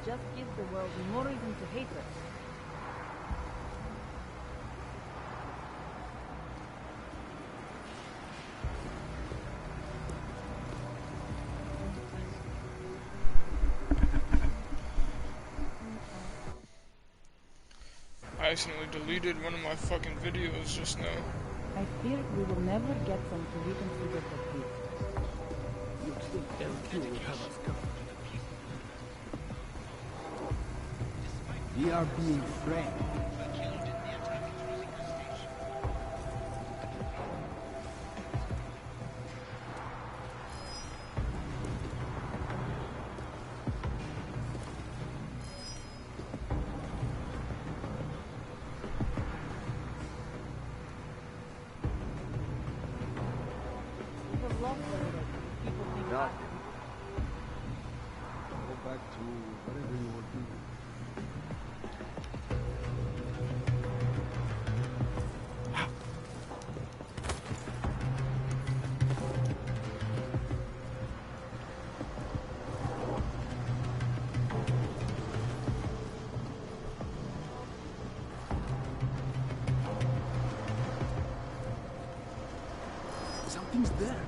just gives the world more reason to hate us. I accidentally deleted one of my fucking videos just now. I fear we will never get them to reconsider the deal. You think LQ will have us covered? We are being framed. Not. Go back to whatever you were doing. Something's there.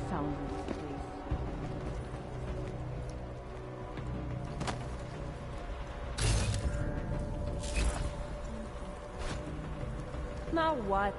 Sound of this place. Now what?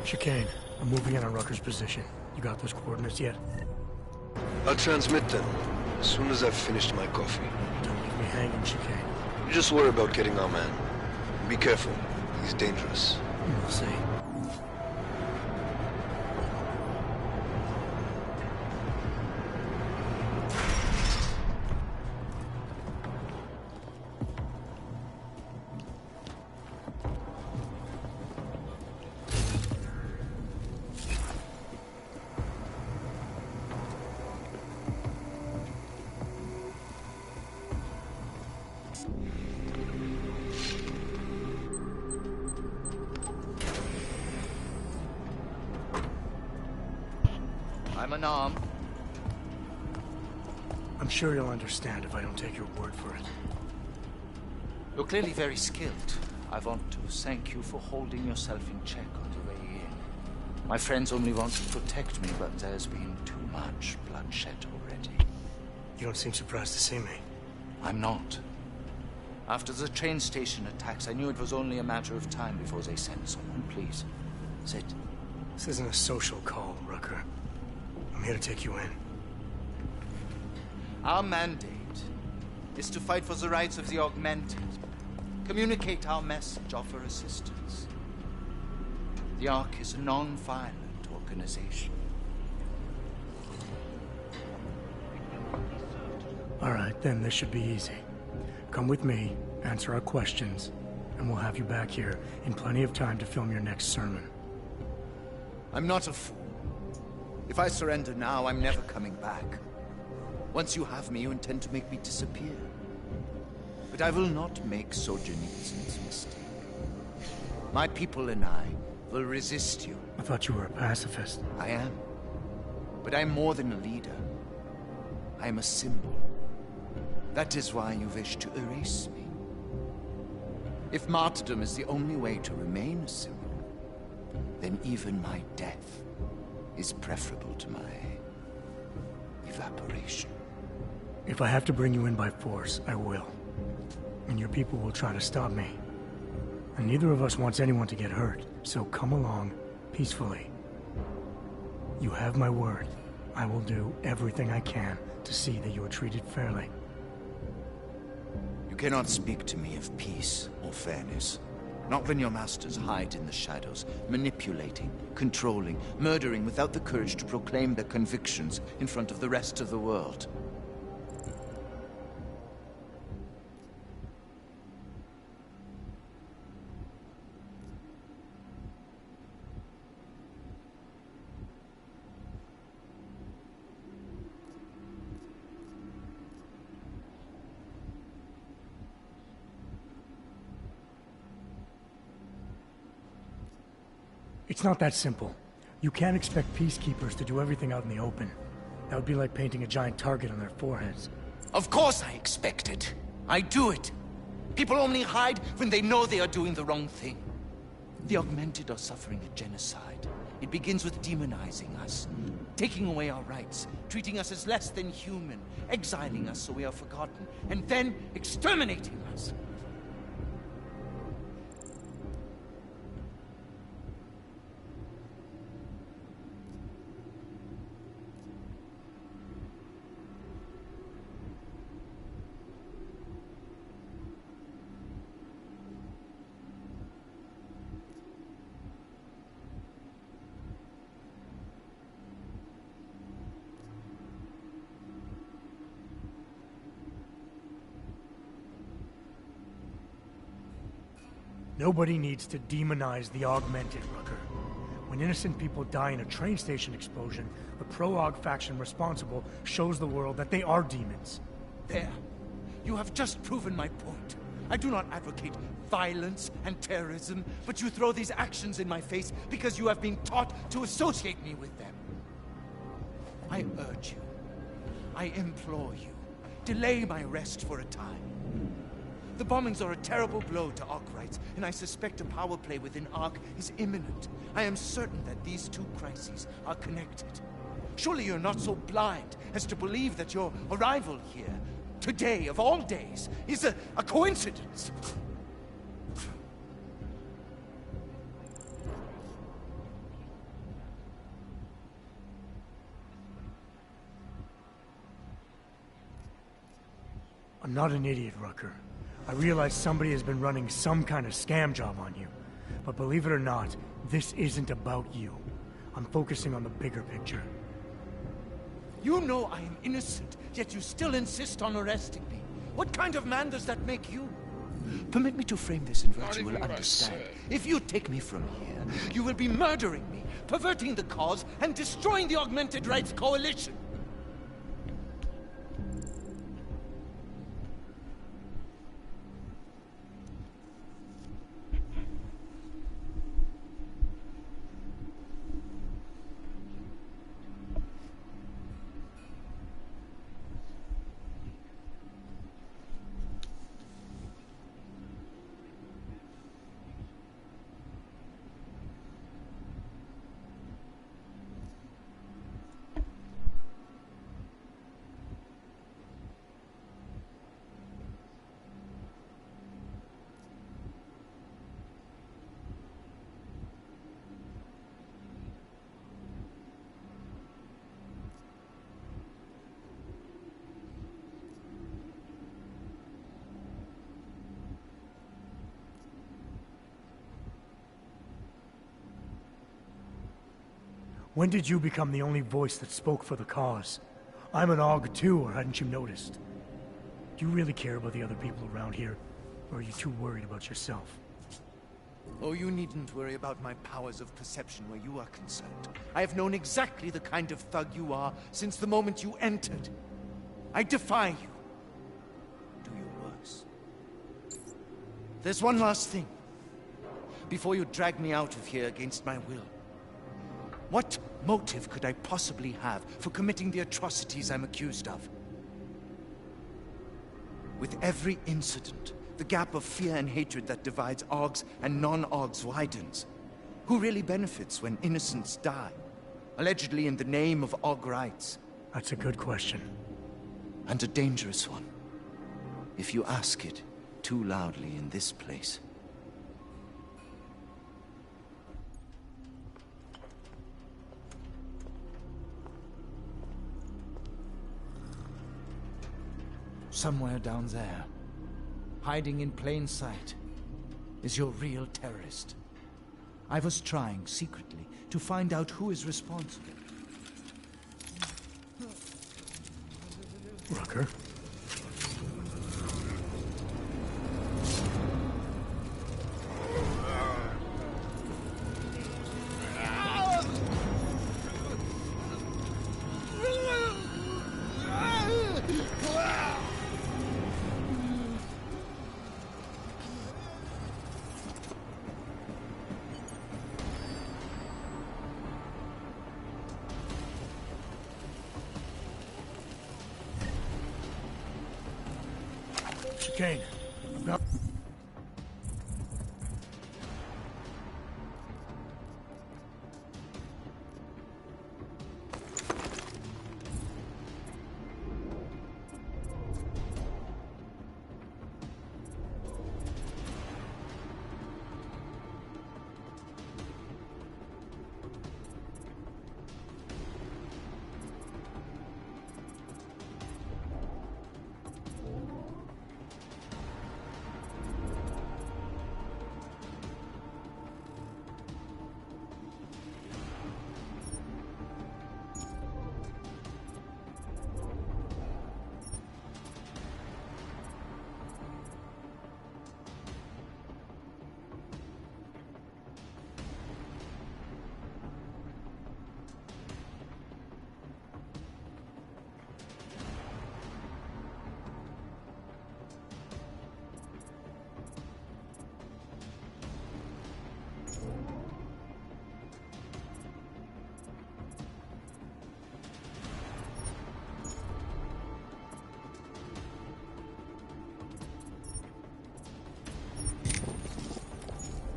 Chicane, I'm moving in on Rucker's position. You got those coordinates yet? I'll transmit them as soon as I've finished my coffee. Don't leave me hanging, Chicane. You just worry about getting our man. Be careful. He's dangerous. We'll see. I'm Anam. I'm sure you'll understand if I don't take your word for it. You're clearly very skilled. I want to thank you for holding yourself in check on the way in. My friends only want to protect me, but there's been too much bloodshed already. You don't seem surprised to see me. I'm not. After the train station attacks, I knew it was only a matter of time before they sent someone. Please, sit. This isn't a social call, Rucker. I'm here to take you in. Our mandate is to fight for the rights of the augmented. Communicate our message, offer assistance. The Ark is a non-violent organization. All right, then this should be easy. Come with me, answer our questions, and we'll have you back here in plenty of time to film your next sermon. I'm not a fool. If I surrender now, I'm never coming back. Once you have me, you intend to make me disappear. But I will not make Solzhenitsyn's mistake. My people and I will resist you. I thought you were a pacifist. I am. But I'm more than a leader. I am a symbol. That is why you wish to erase me. If martyrdom is the only way to remain a symbol, then even my death is preferable to my evaporation. If I have to bring you in by force, I will. And your people will try to stop me. And neither of us wants anyone to get hurt, so come along peacefully. You have my word. I will do everything I can to see that you are treated fairly. You cannot speak to me of peace or fairness. Not when your masters hide in the shadows, manipulating, controlling, murdering without the courage to proclaim their convictions in front of the rest of the world. It's not that simple. You can't expect peacekeepers to do everything out in the open. That would be like painting a giant target on their foreheads. Of course I expect it. I do it. People only hide when they know they are doing the wrong thing. The augmented are suffering a genocide. It begins with demonizing us, taking away our rights, treating us as less than human, exiling us so we are forgotten, and then exterminating us. Nobody needs to demonize the augmented, Rucker. When innocent people die in a train station explosion, the pro-aug faction responsible shows the world that they are demons. There. You have just proven my point. I do not advocate violence and terrorism, but you throw these actions in my face because you have been taught to associate me with them. I urge you, I implore you, delay my arrest for a time. The bombings are a terrible blow to Ark rights, and I suspect a power play within Ark is imminent. I am certain that these two crises are connected. Surely you're not so blind as to believe that your arrival here, today of all days, is a coincidence. I'm not an idiot, Rucker. I realize somebody has been running some kind of scam job on you. But believe it or not, this isn't about you. I'm focusing on the bigger picture. You know I am innocent, yet you still insist on arresting me. What kind of man does that make you? Permit me to frame this in words you will understand. If you take me from here, you will be murdering me, perverting the cause, and destroying the Augmented Rights Coalition. When did you become the only voice that spoke for the cause? I'm an AUG too, or hadn't you noticed? Do you really care about the other people around here? Or are you too worried about yourself? Oh, you needn't worry about my powers of perception where you are concerned. I have known exactly the kind of thug you are since the moment you entered. I defy you. Do your worst. There's one last thing. Before you drag me out of here against my will. What motive could I possibly have for committing the atrocities I'm accused of? With every incident, the gap of fear and hatred that divides AUGs and non-AUGs widens. Who really benefits when innocents die? Allegedly in the name of AUG rights. That's a good question. And a dangerous one. If you ask it too loudly in this place. Somewhere down there, hiding in plain sight, is your real terrorist. I was trying, secretly, to find out who is responsible. Rucker? Chicane. I've got...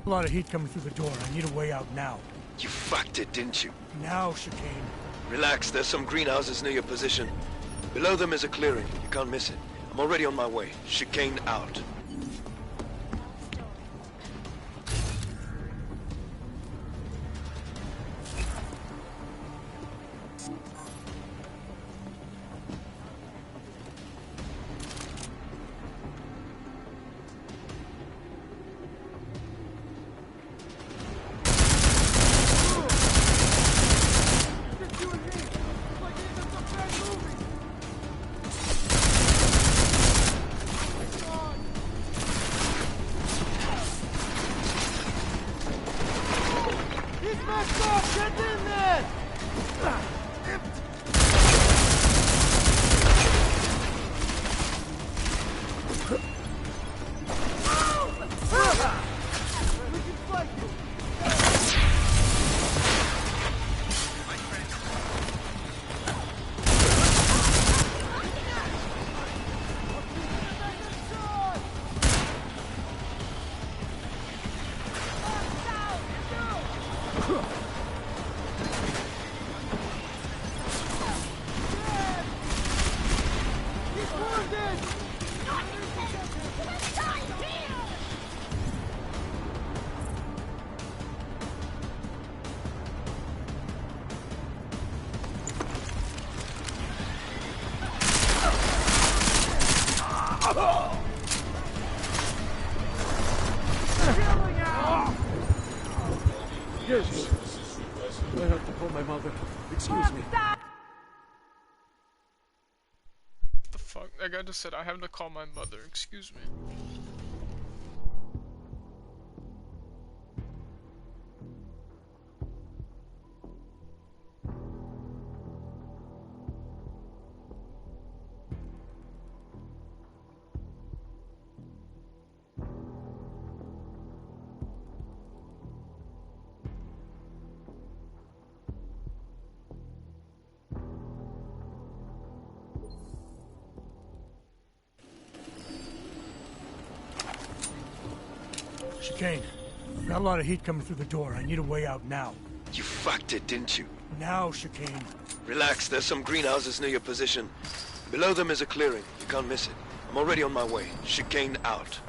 A lot of heat coming through the door. I need a way out now. You fucked it, didn't you? Now, Chicane. Relax, there's some greenhouses near your position. Below them is a clearing. You can't miss it. I'm already on my way. Chicane out. Yes. I have to call my mother. Excuse me. The fuck? That guy just said I have to call my mother. Excuse me. Chicane, got a lot of heat coming through the door. I need a way out now. You fucked it, didn't you? Now, Chicane. Relax, there's some greenhouses near your position. Below them is a clearing. You can't miss it. I'm already on my way. Chicane out.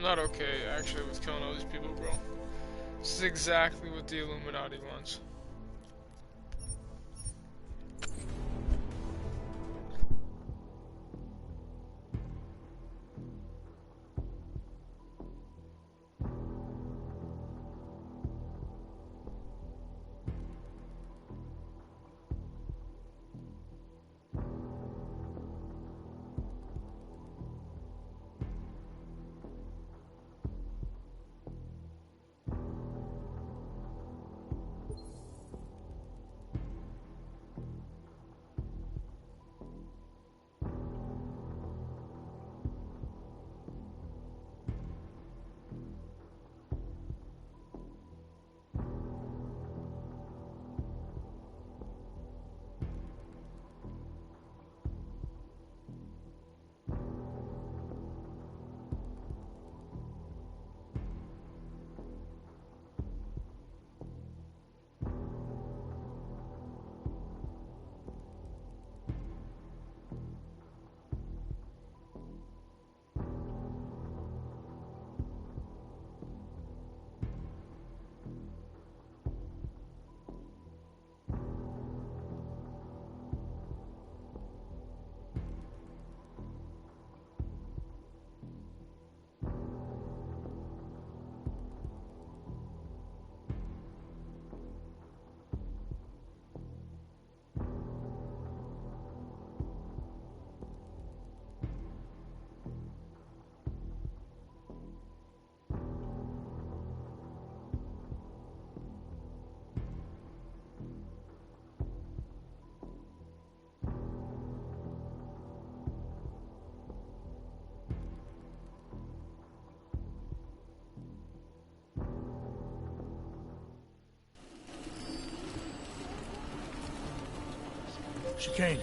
I'm not okay, actually, with killing all these people, bro. This is exactly what the Illuminati wants. Chicane,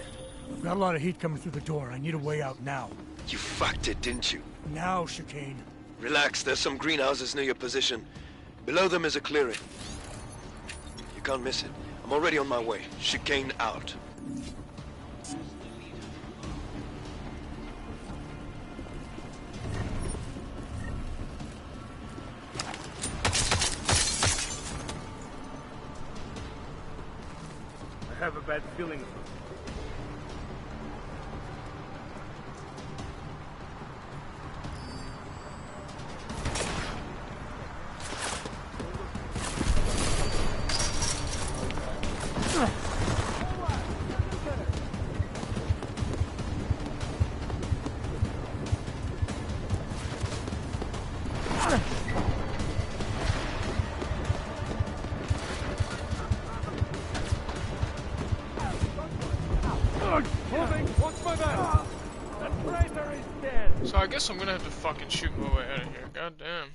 I've got a lot of heat coming through the door. I need a way out now. You fucked it, didn't you? Now, Chicane. Relax, there's some greenhouses near your position. Below them is a clearing. You can't miss it. I'm already on my way. Chicane out. I have a bad feeling. So I guess I'm gonna have to fucking shoot my way out of here. God damn.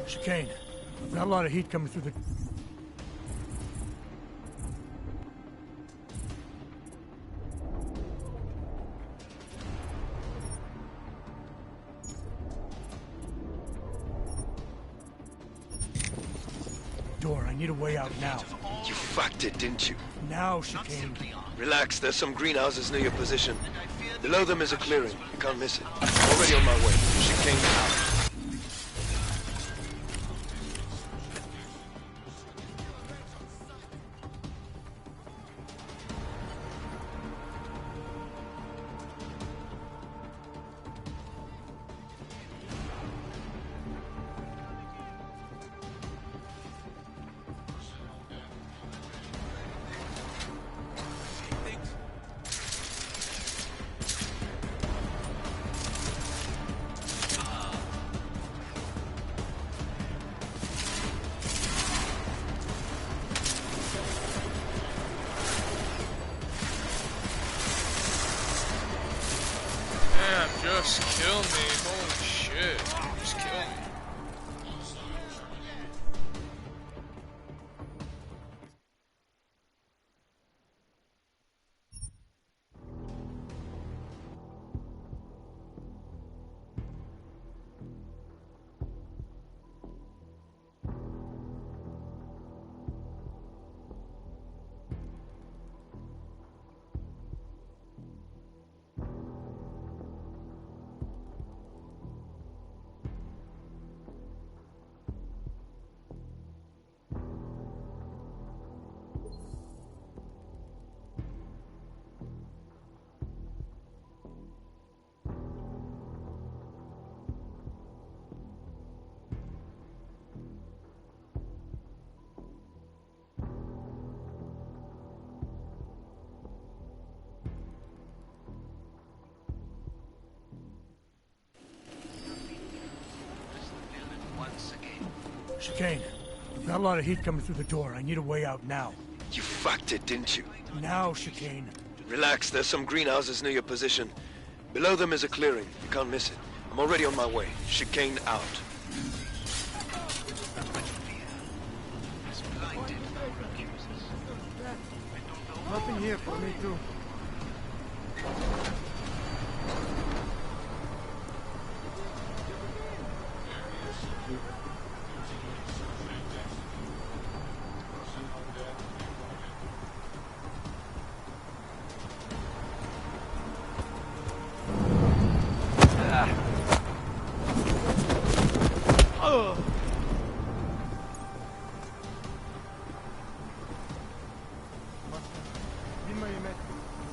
Chicane, I've got a lot of heat coming through the... door. I need a way out now. You fucked it, didn't you? Now, Chicane. Relax, there's some greenhouses near your position. Below them is a clearing. You can't miss it. I'm already on my way. Chicane out. Damn, just kill me. Holy shit. Just kill me. Chicane, I've got a lot of heat coming through the door. I need a way out now. You fucked it, didn't you? Now, Chicane. Relax, there's some greenhouses near your position. Below them is a clearing. You can't miss it. I'm already on my way. Chicane out. Nothing here for me too.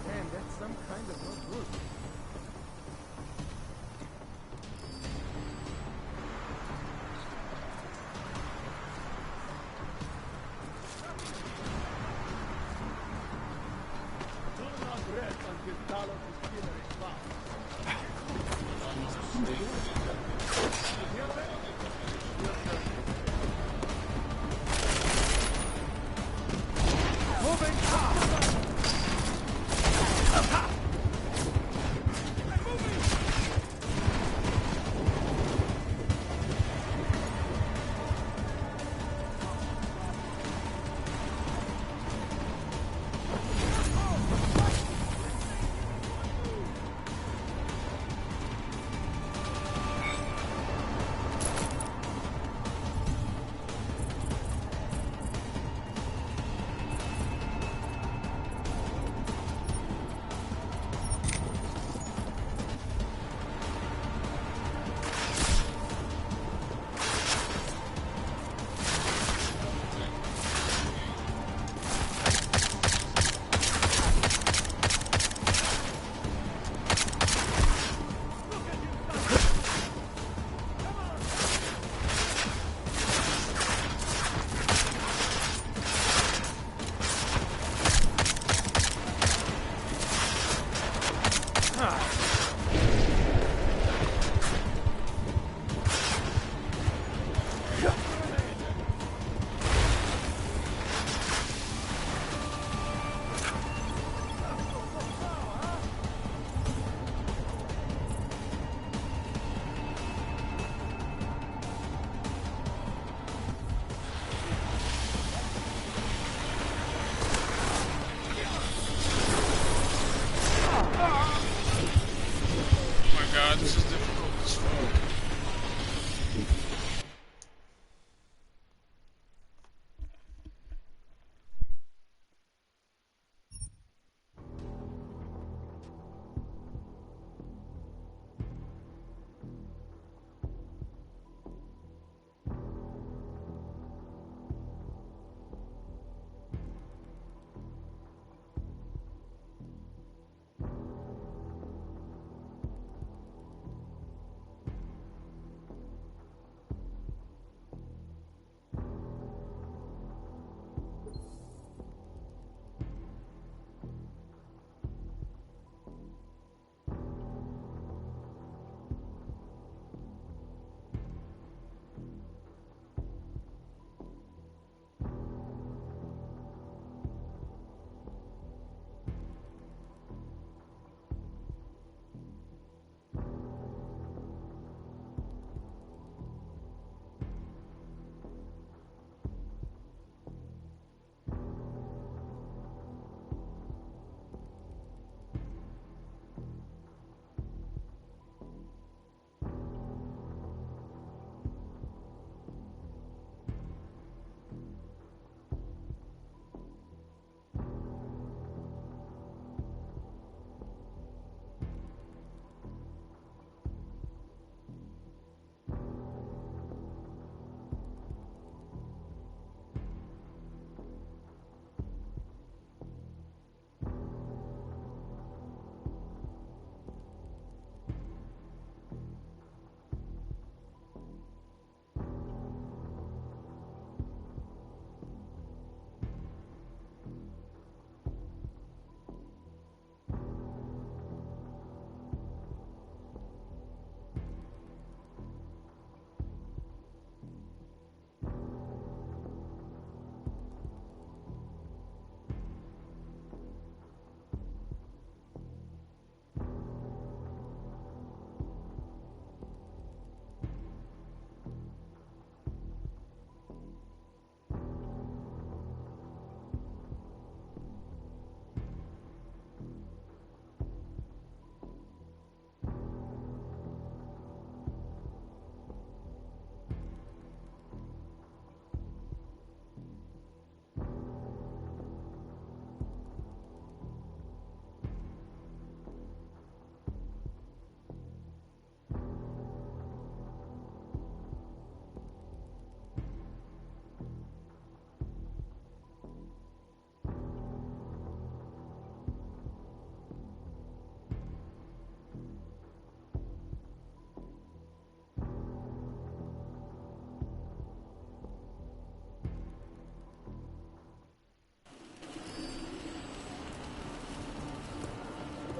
Man, that's some kind of not good.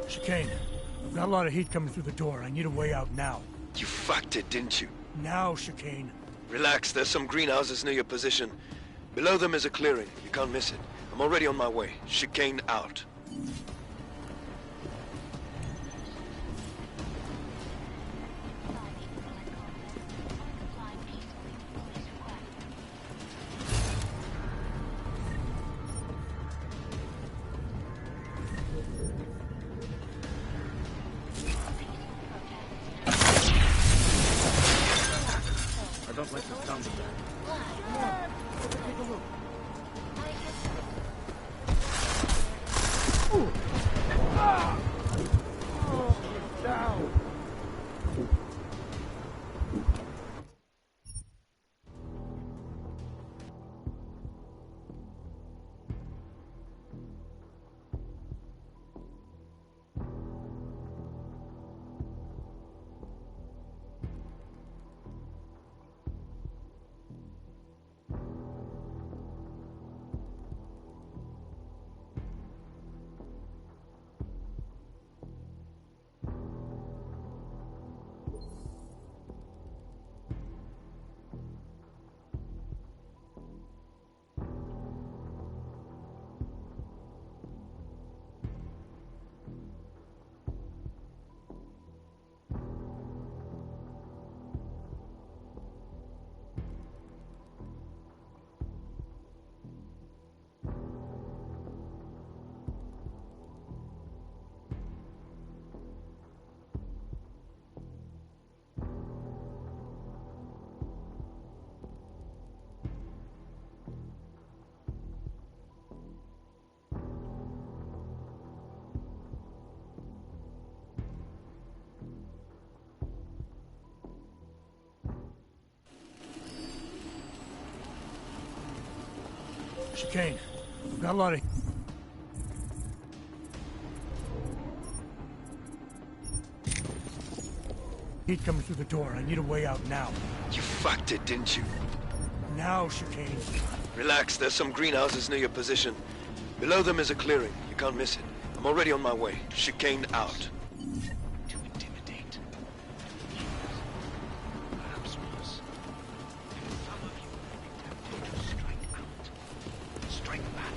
Chicane, I've got a lot of heat coming through the door. I need a way out now. You fucked it, didn't you? Now, Chicane. Relax, there's some greenhouses near your position. Below them is a clearing. You can't miss it. I'm already on my way. Chicane out. I don't like the sound of that. Chicane, I've got a lot of... heat coming through the door. I need a way out now. You fucked it, didn't you? Now, Chicane. Relax, there's some greenhouses near your position. Below them is a clearing. You can't miss it. I'm already on my way. Chicane out. To intimidate. Perhaps worse. Some of you may be tempted to strike out. Strike back.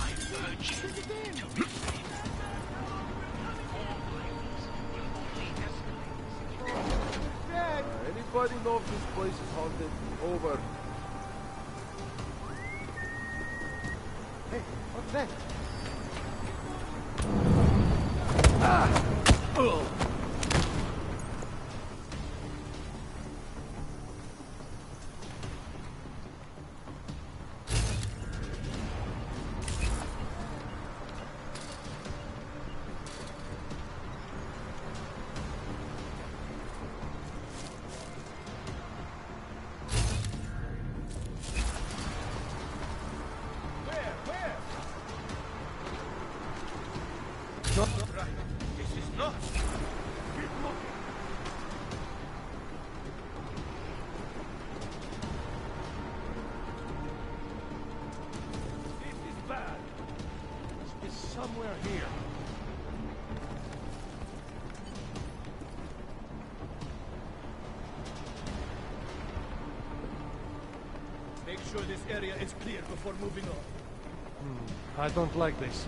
I urge you to refrain. All violence will only escalate. Anybody know if this place is haunted? Over. Hey, what's that? This is not. Keep looking. This is bad. It's somewhere here. Make sure this area is clear before moving on. I don't like this.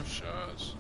Shots.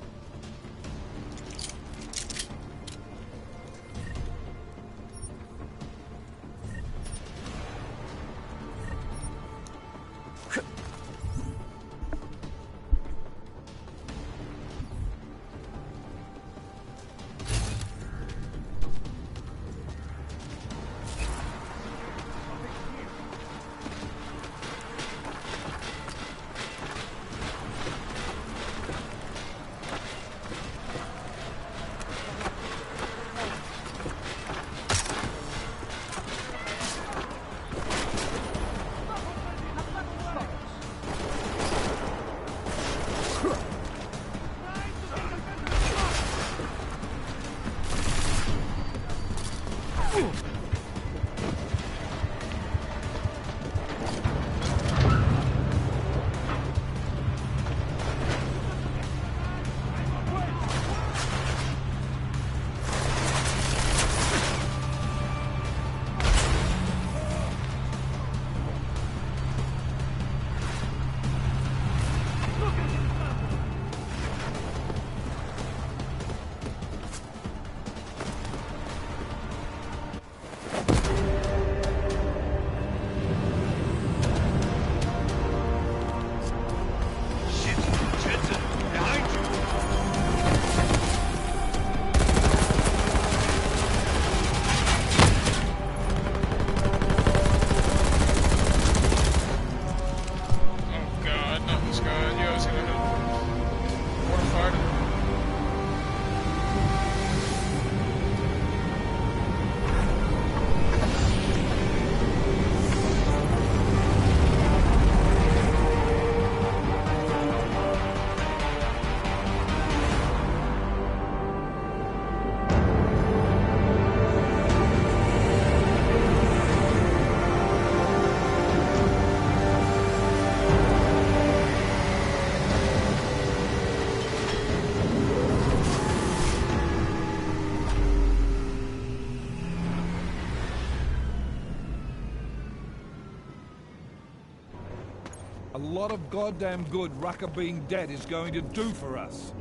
A lot of goddamn good Rucker being dead is going to do for us.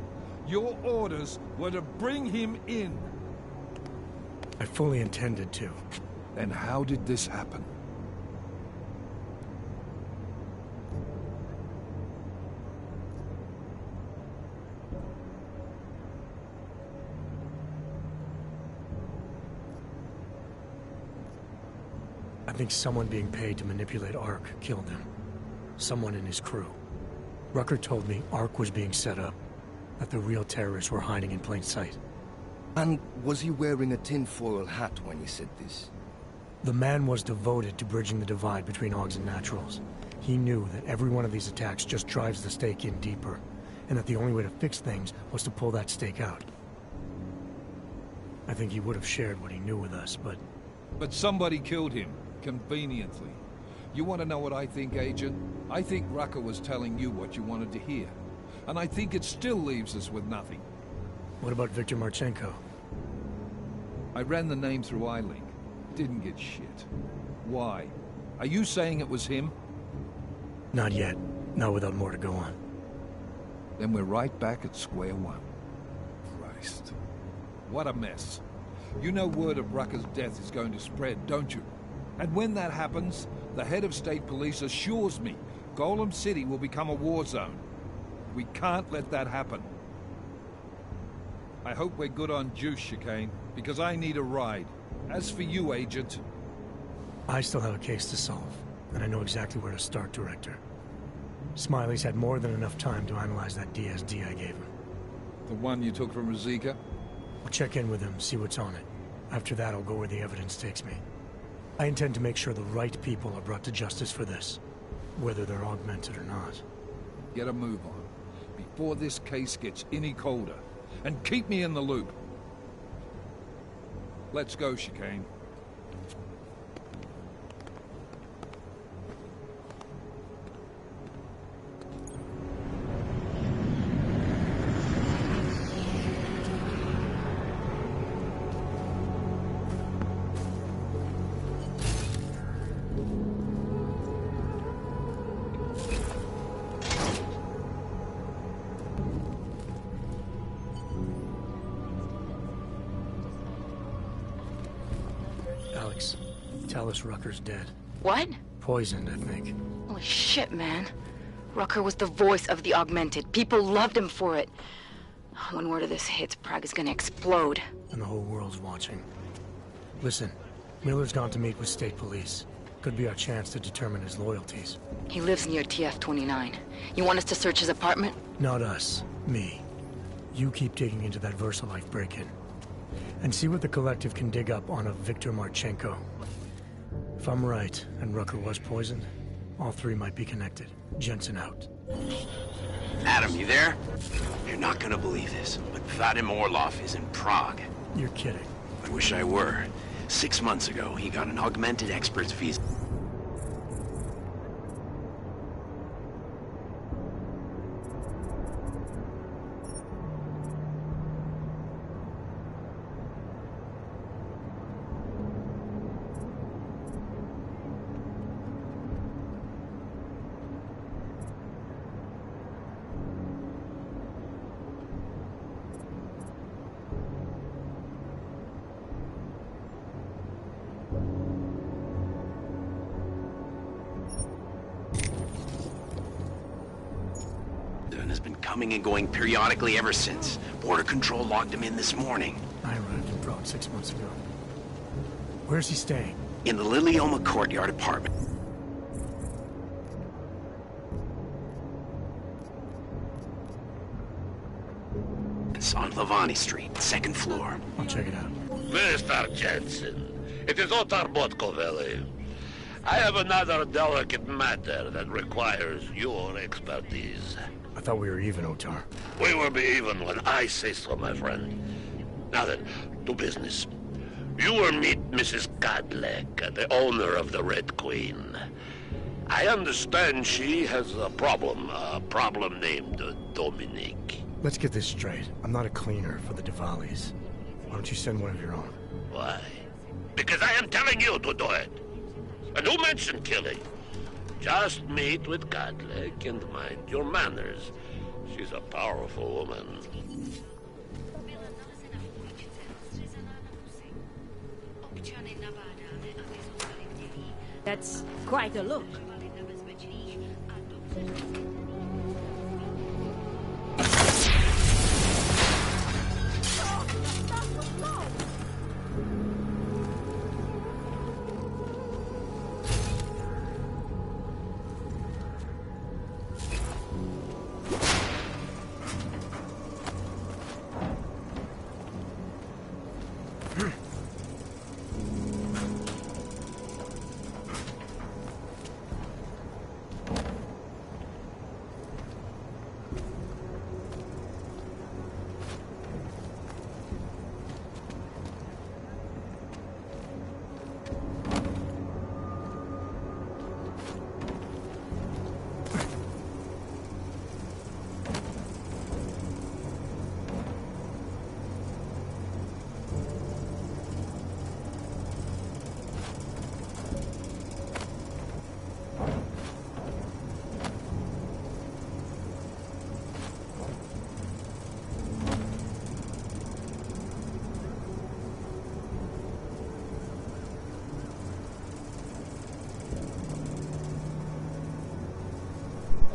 Your orders were to bring him in. I fully intended to. Then how did this happen? I think someone being paid to manipulate Ark killed him. Someone in his crew. Rucker told me Ark was being set up, that the real terrorists were hiding in plain sight. And was he wearing a tinfoil hat when he said this? The man was devoted to bridging the divide between Augs and Naturals. He knew that every one of these attacks just drives the stake in deeper, and that the only way to fix things was to pull that stake out. I think he would have shared what he knew with us, but... But somebody killed him, conveniently. You want to know what I think, Agent? I think Rucker was telling you what you wanted to hear. And I think it still leaves us with nothing. What about Viktor Marchenko? I ran the name through iLink. Didn't get shit. Why? Are you saying it was him? Not yet. Not without more to go on. Then we're right back at square one. Christ. What a mess. You know word of Rucker's death is going to spread, don't you? And when that happens, the head of state police assures me Golem City will become a war zone. We can't let that happen. I hope we're good on juice, Chicane, because I need a ride. As for you, Agent... I still have a case to solve, and I know exactly where to start, Director. Smiley's had more than enough time to analyze that DSD I gave him. The one you took from Ruzika? I'll check in with him, see what's on it. After that, I'll go where the evidence takes me. I intend to make sure the right people are brought to justice for this, whether they're augmented or not. Get a move on, before this case gets any colder. And keep me in the loop. Let's go, Chicane. Alex, tell us Rucker's dead. What? Poisoned, I think. Holy shit, man. Rucker was the voice of the Augmented. People loved him for it. When word of this hits, Prague is gonna explode. And the whole world's watching. Listen, Miller's gone to meet with state police. Could be our chance to determine his loyalties. He lives near TF-29. You want us to search his apartment? Not us. Me. You keep digging into that VersaLife break-in. And see what the Collective can dig up on a Viktor Marchenko. If I'm right, and Rucker was poisoned, all three might be connected. Jensen out. Adam, you there? You're not gonna believe this, but Vadim Orlov is in Prague. You're kidding. I wish I were. 6 months ago, he got an augmented expert's visa. Has been coming and going periodically ever since. Border Control locked him in this morning. I arrived in Prague 6 months ago. Where's he staying? In the Lilioma Courtyard apartment. It's on Lavani Street, 2nd floor. I'll check it out. Mr. Jensen, it is Otar Botkovelli. I have another delicate matter that requires your expertise. I thought we were even, Otar. We will be even when I say so, my friend. Now then, to business. You will meet Mrs. Kadlec, the owner of the Red Queen. I understand she has a problem named Dominique. Let's get this straight. I'm not a cleaner for the Diwalis. Why don't you send one of your own? Why? Because I am telling you to do it. And who mentioned killing? Just meet with Kadlec and mind your manners. She's a powerful woman. That's quite a look.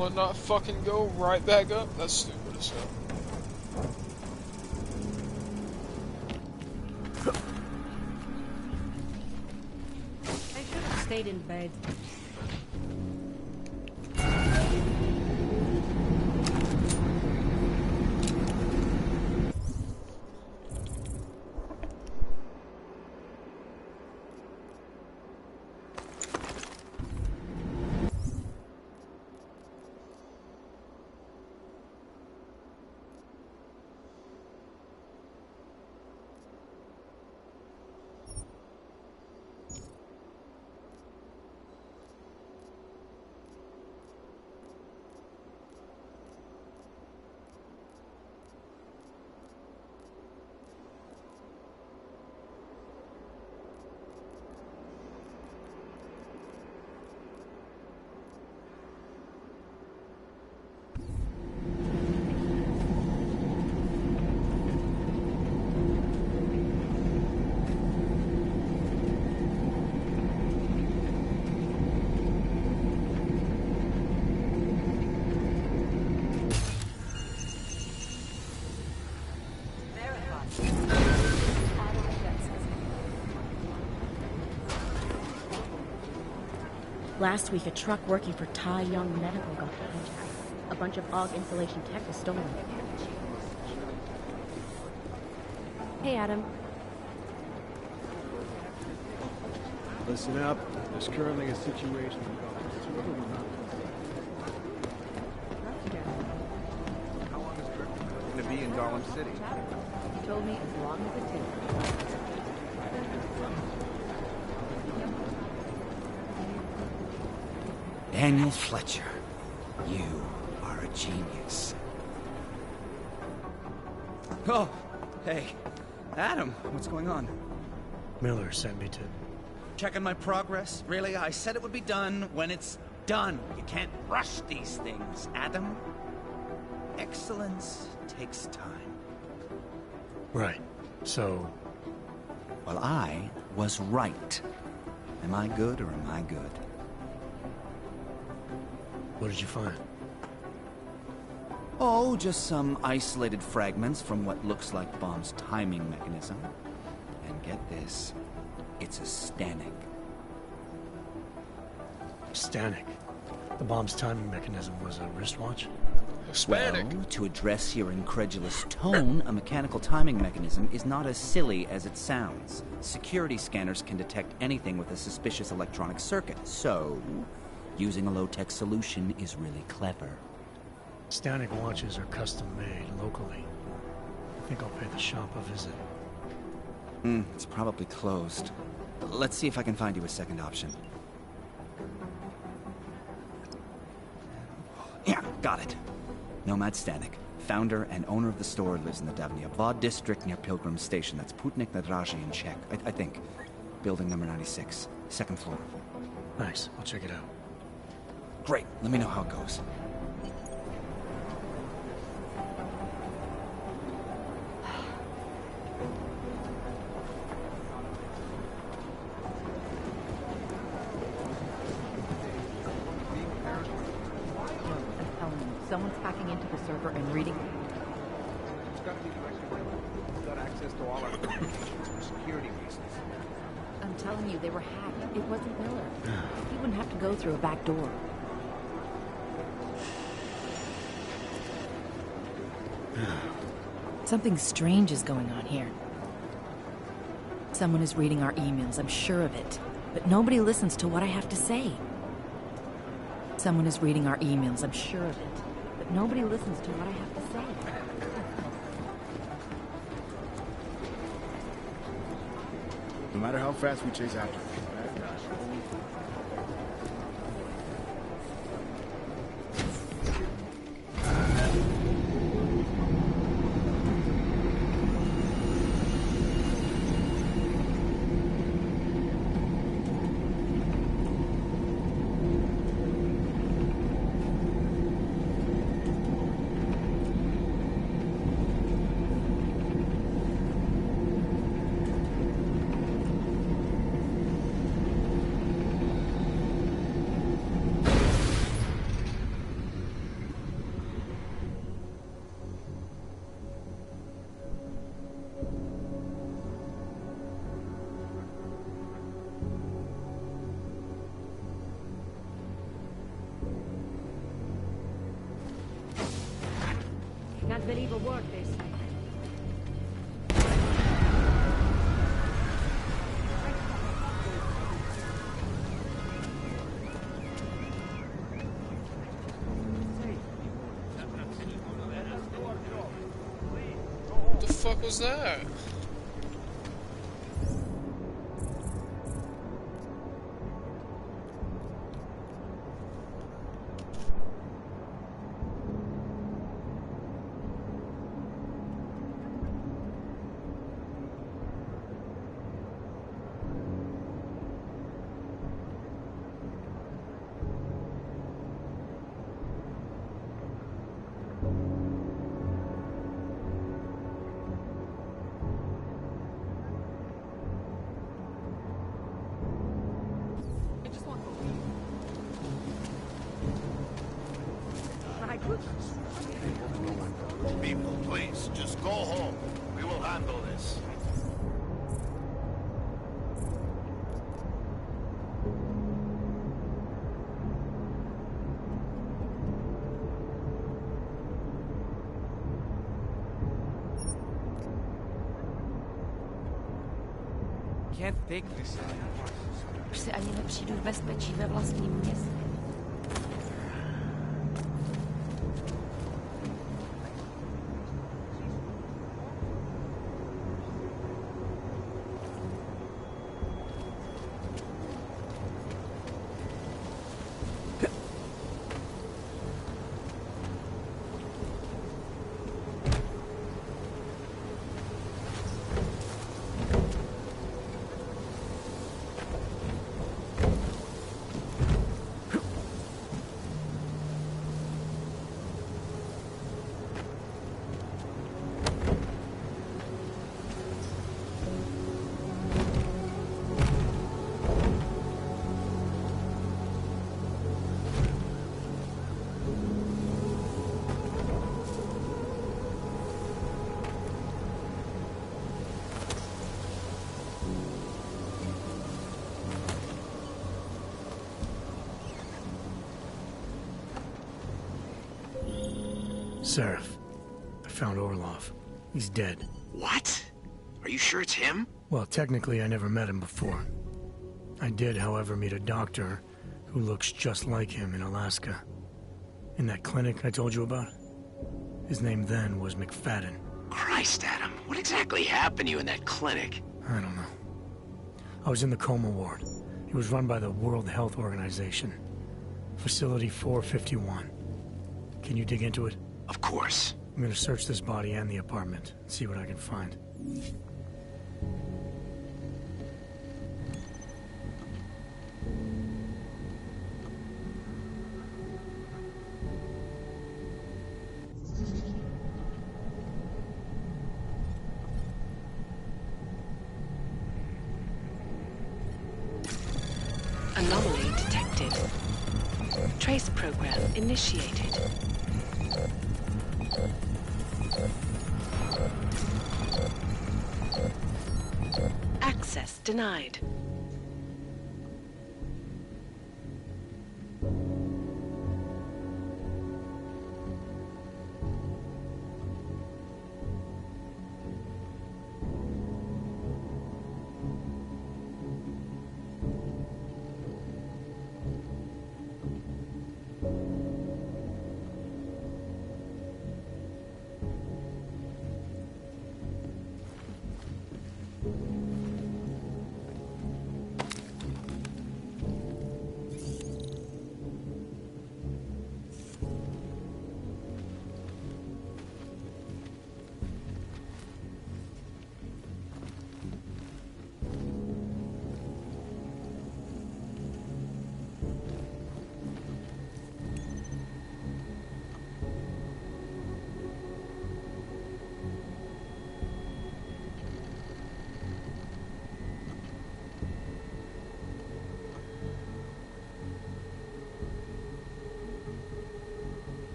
Will it not fucking go right back up? That's stupid as hell. I should have stayed in bed. Last week, a truck working for Tai Young Medical got hijacked. A bunch of AUG insulation tech was stolen. Hey, Adam. Listen up. There's currently a situation. How long is Dirk going to be in Gotham City? He told me as long as it takes. Daniel Fletcher, you are a genius. Oh, hey. Adam, what's going on? Miller sent me to... Checking my progress? Really? I said it would be done when it's done. You can't rush these things, Adam. Excellence takes time. Right. So... Well, I was right. Am I good or am I good? What did you find? Oh, just some isolated fragments from what looks like bomb's timing mechanism. And get this, it's a Stanek. Stanek? The bomb's timing mechanism was a wristwatch? Well, to address your incredulous tone, a mechanical timing mechanism is not as silly as it sounds. Security scanners can detect anything with a suspicious electronic circuit, so using a low-tech solution is really clever. Stanek watches are custom-made locally. I think I'll pay the shop a visit. It's probably closed. Let's see if I can find you a second option. Yeah, got it. Nomad Stanek, founder and owner of the store, lives in the Davnia Vod district near Pilgrim Station. That's Putnik Nadraji in Czech, I think. Building number 96, second floor. Nice, I'll check it out. Great, let me know how it goes. Someone's hacking into the server and reading. It's got to be directly. We've got access to all our communications for security reasons. I'm telling you, they were hacked. It wasn't Miller. He wouldn't have to go through a back door. Something strange is going on here. Someone is reading our emails, I'm sure of it. But nobody listens to what I have to say. Someone is reading our emails, I'm sure of it. But nobody listens to what I have to say. No matter how fast we chase after them, bad guys. Can't believe a word they say. What the fuck was that? People, please, just go home. We will handle this. can't take this anymore. Už si ani nepřijdu v bezpečí ve vlastním městě. Seraph, I found Orlov. He's dead. What? Are you sure it's him? Well, technically I never met him before. I did, however, meet a doctor who looks just like him in Alaska. In that clinic I told you about. His name then was McFadden. Christ, Adam, what exactly happened to you in that clinic? I don't know. I was in the coma ward. It was run by the World Health Organization. Facility 451. Can you dig into it? Of course. I'm gonna search this body and the apartment, see what I can find. Anomaly detected. Trace program initiated. Access denied.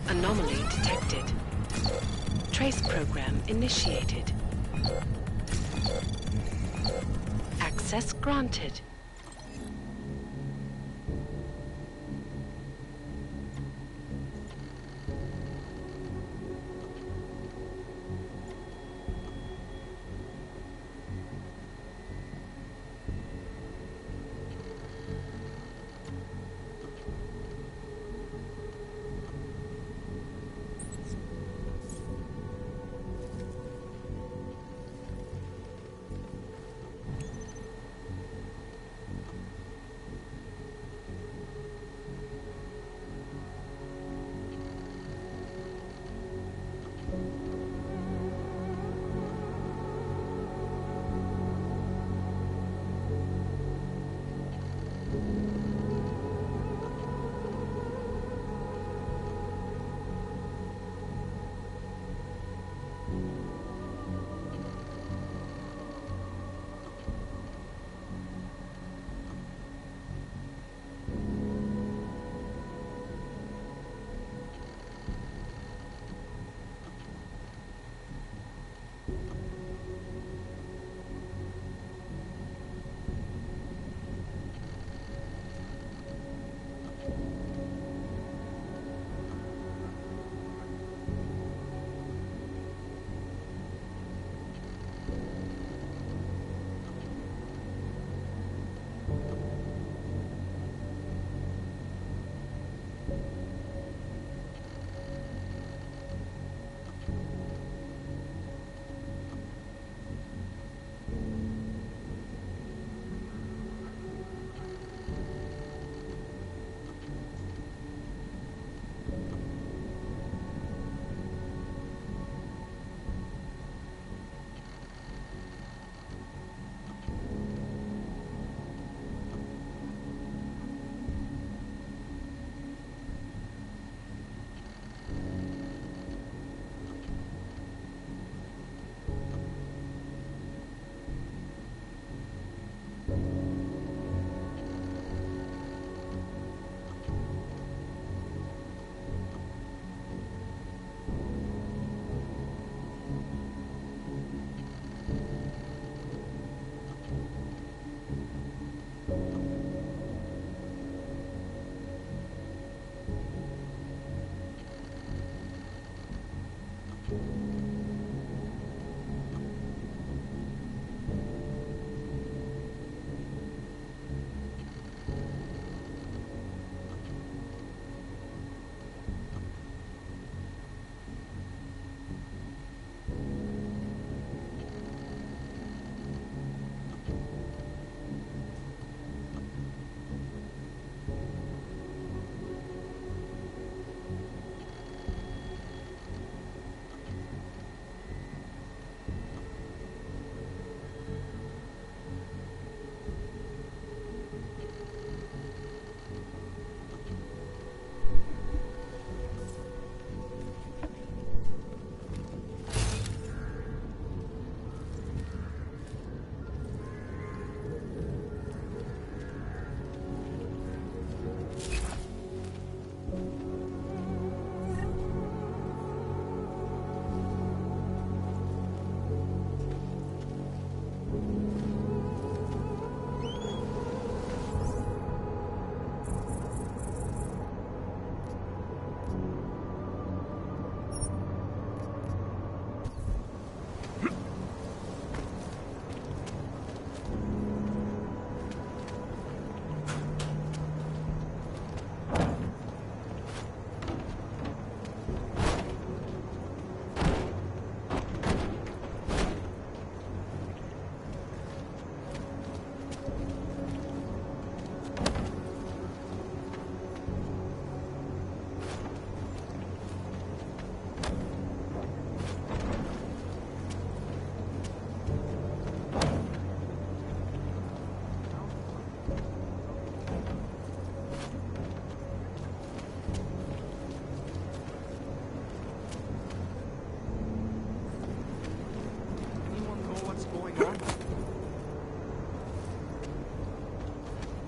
Anomaly detected. Trace program initiated. Access granted.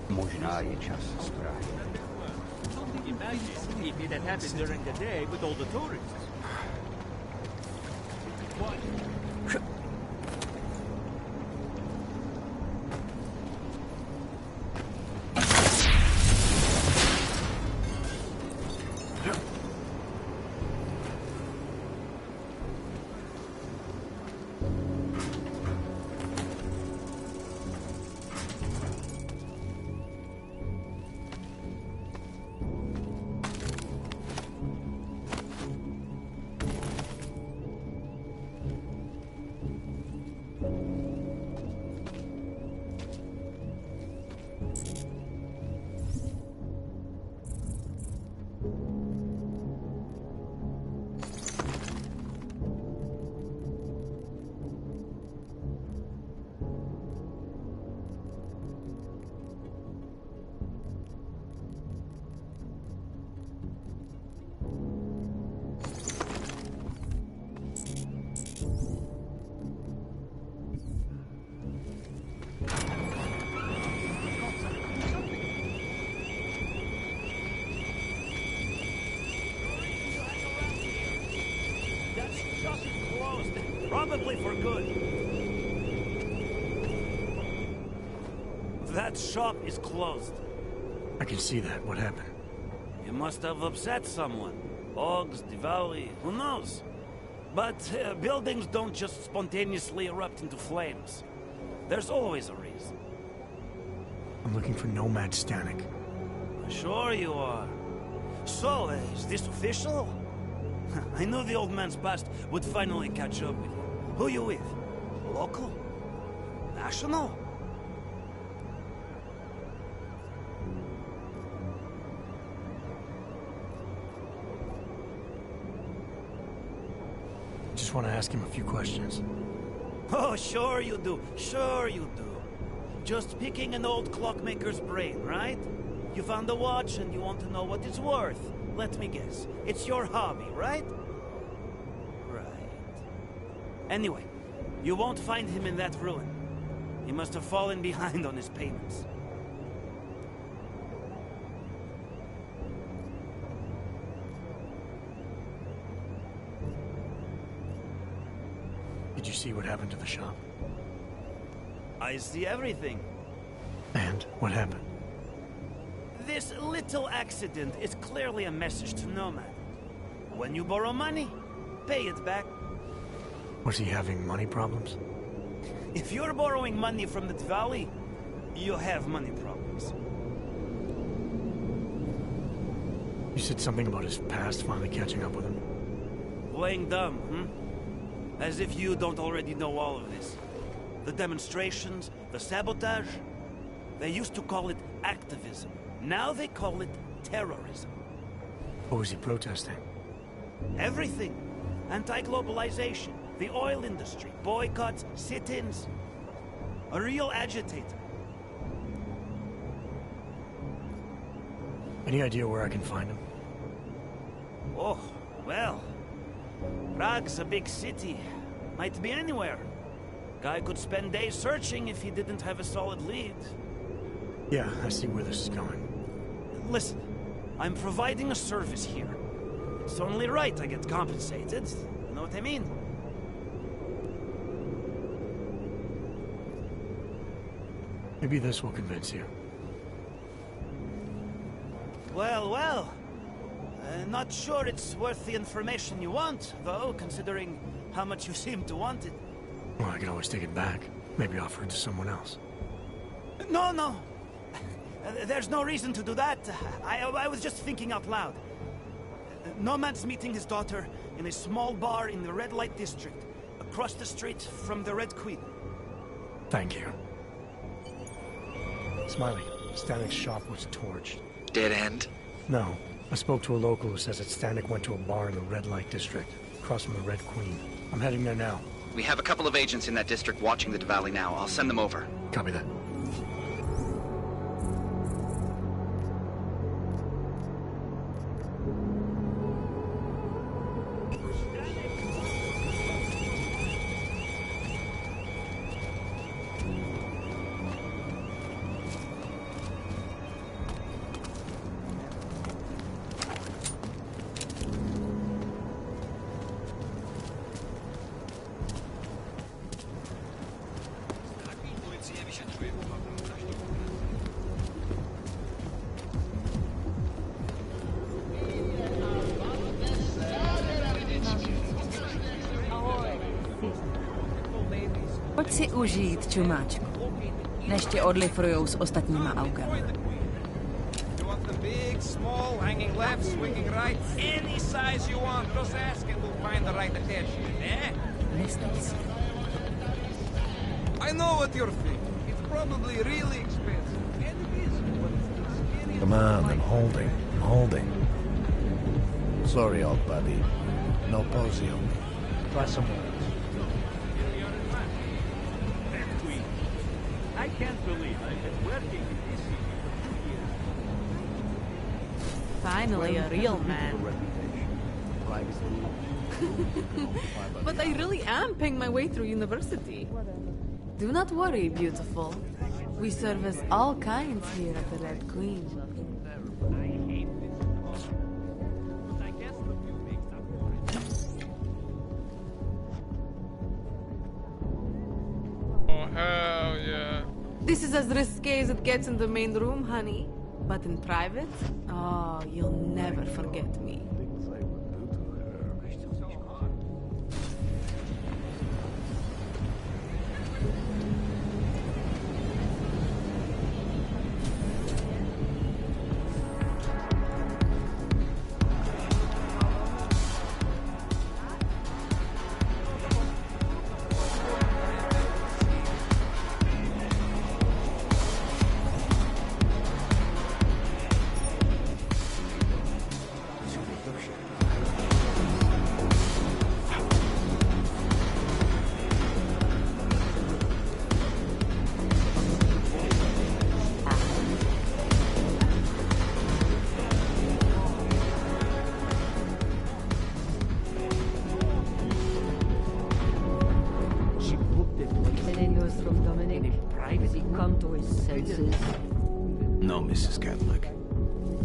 Možná je čas zbránit. Imagine if it had happened during the day with all the tourists. What? Probably for good. That shop is closed. I can see that. What happened? You must have upset someone. Ogs, Diwali, who knows? But buildings don't just spontaneously erupt into flames. There's always a reason. I'm looking for Nomad Stanek. Sure you are. So, is this official? I knew the old man's past would finally catch up with you. Who you with? Local? National? Just want to ask him a few questions. Oh, sure you do. Sure you do. Just picking an old clockmaker's brain, right? You found a watch and you want to know what it's worth. Let me guess. It's your hobby, right? Right. Anyway, you won't find him in that ruin. He must have fallen behind on his payments. Did you see what happened to the shop? I see everything. And what happened? This little accident is clearly a message to Nomad. When you borrow money, pay it back. Was he having money problems? If you're borrowing money from the Valley, you have money problems. You said something about his past finally catching up with him. Playing dumb, hmm? As if you don't already know all of this. The demonstrations, the sabotage, they used to call it activism. Now they call it terrorism. What was he protesting? Everything. Anti-globalization, the oil industry, boycotts, sit-ins. A real agitator. Any idea where I can find him? Oh, well. Prague's a big city. Might be anywhere. Guy could spend days searching if he didn't have a solid lead. Yeah, I see where this is going. Listen, I'm providing a service here. It's only right I get compensated. You know what I mean? Maybe this will convince you. Well, well. Not sure it's worth the information you want, though, considering how much you seem to want it. Well, I could always take it back. Maybe offer it to someone else. No, no. There's no reason to do that. I was just thinking out loud. Nomad's meeting his daughter in a small bar in the red light district, across the street from the Red Queen. Thank you. Smiley, Stanek's shop was torched. Dead end? No. I spoke to a local who says that Stanek went to a bar in the red light district, across from the Red Queen. I'm heading there now. We have a couple of agents in that district watching the Valley now. I'll send them over. Copy that. Pojď si užít, čumáčku. Než tě odlifrujou s ostatníma augama. Big, small, hanging left, swinging right, any size you want. Just ask and we'll find the right attachment, eh? I know what you're thinking. It's probably really expensive. And it is, but it's very... Come on, I'm holding. I'm holding. Sorry, old buddy. No posy on me. Try some more. I can't believe I've been working in this city for 2 years. Finally, a real man. But I really am paying my way through university. Do not worry, beautiful. We service all kinds here at the Red Queen. Oh, hell yeah. This is as risque as it gets in the main room, honey. But in private, oh, you'll never forget me. No, Mrs. Catholic.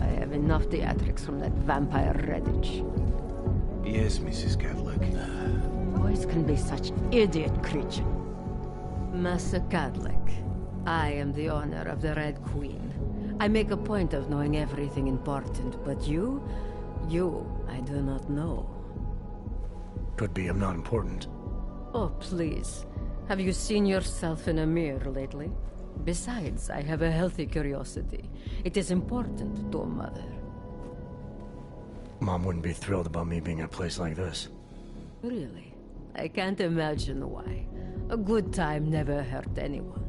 I have enough theatrics from that vampire Redditch. Yes, Mrs. Catholic. Boys can be such idiot creatures. Master Catholic, I am the owner of the Red Queen. I make a point of knowing everything important, but you, I do not know. Could be I'm not important. Oh, please. Have you seen yourself in a mirror lately? Besides, I have a healthy curiosity. It is important to a mother. Mom wouldn't be thrilled about me being in a place like this. Really? I can't imagine why. A good time never hurt anyone.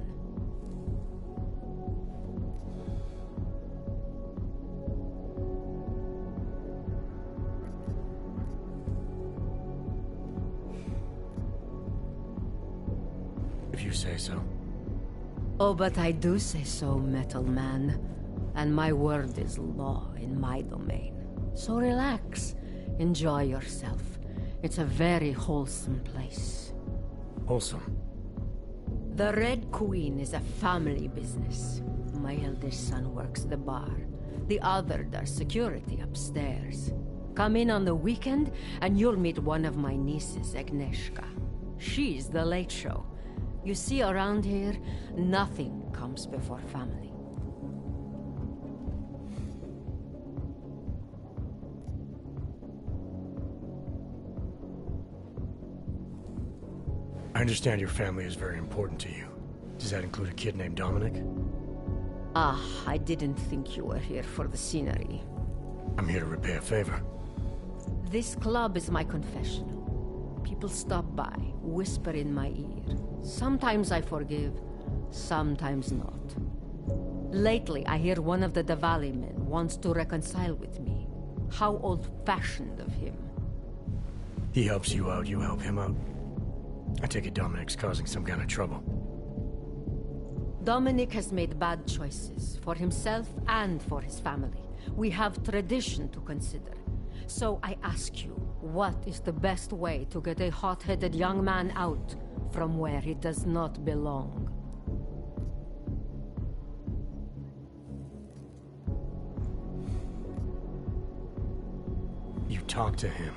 If you say so. Oh, but I do say so, Metal Man. And my word is law in my domain. So relax. Enjoy yourself. It's a very wholesome place. Wholesome? The Red Queen is a family business. My eldest son works the bar. The other does security upstairs. Come in on the weekend, and you'll meet one of my nieces, Agnieszka. She's the late show. You see, around here, nothing comes before family. I understand your family is very important to you. Does that include a kid named Dominic? Ah, I didn't think you were here for the scenery. I'm here to repay a favor. This club is my confessional. People stop by, whisper in my ear. Sometimes I forgive, sometimes not. Lately, I hear one of the Diwali men wants to reconcile with me. How old-fashioned of him. He helps you out, you help him out. I take it Dominic's causing some kind of trouble. Dominic has made bad choices, for himself and for his family. We have tradition to consider. So I ask you, what is the best way to get a hot-headed young man out from where he does not belong? You talk to him.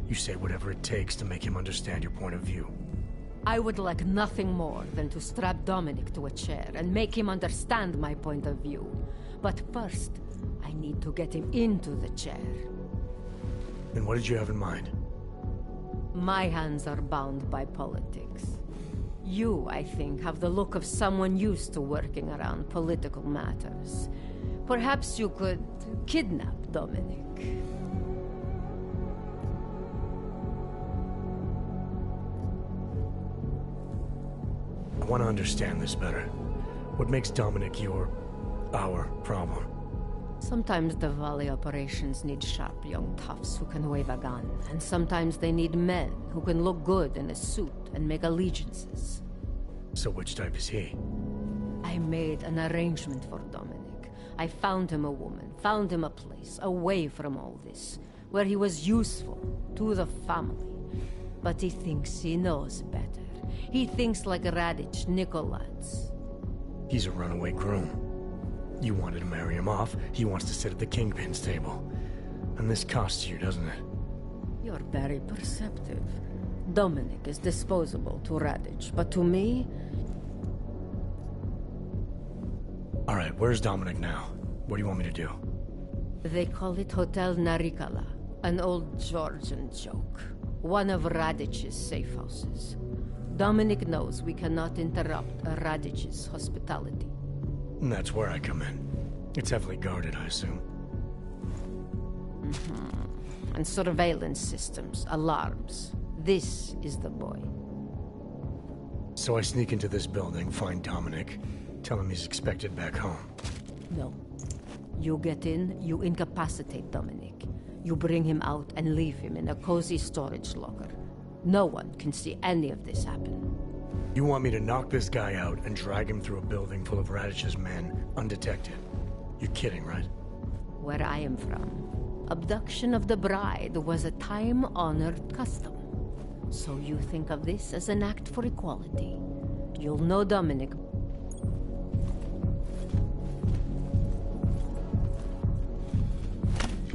You say whatever it takes to make him understand your point of view. I would like nothing more than to strap Dominic to a chair and make him understand my point of view. But first, I need to get him into the chair. Then what did you have in mind? My hands are bound by politics. You, I think, have the look of someone used to working around political matters. Perhaps you could kidnap Dominic. I want to understand this better. What makes Dominic our problem? Sometimes the Valley operations need sharp young toughs who can wave a gun, and sometimes they need men who can look good in a suit and make allegiances. So which type is he? I made an arrangement for Dominic. I found him a woman, found him a place, away from all this, where he was useful to the family. But he thinks he knows better. He thinks like Radich Nikolats. He's a runaway groom. You wanted to marry him off, he wants to sit at the Kingpin's table. And this costs you, doesn't it? You're very perceptive. Dominic is disposable to Radich, but to me... Alright, where's Dominic now? What do you want me to do? They call it Hotel Narikala, an old Georgian joke. One of Radich's safe houses. Dominic knows we cannot interrupt Radich's hospitality. And that's where I come in. It's heavily guarded, I assume. And surveillance systems, alarms. This is the boy. So I sneak into this building, find Dominic, tell him he's expected back home. No. You get in, you incapacitate Dominic. You bring him out and leave him in a cozy storage locker. No one can see any of this happen. You want me to knock this guy out and drag him through a building full of Radich's men, undetected? You're kidding, right? Where I am from, abduction of the bride was a time-honored custom. So you think of this as an act for equality. You'll know Dominic.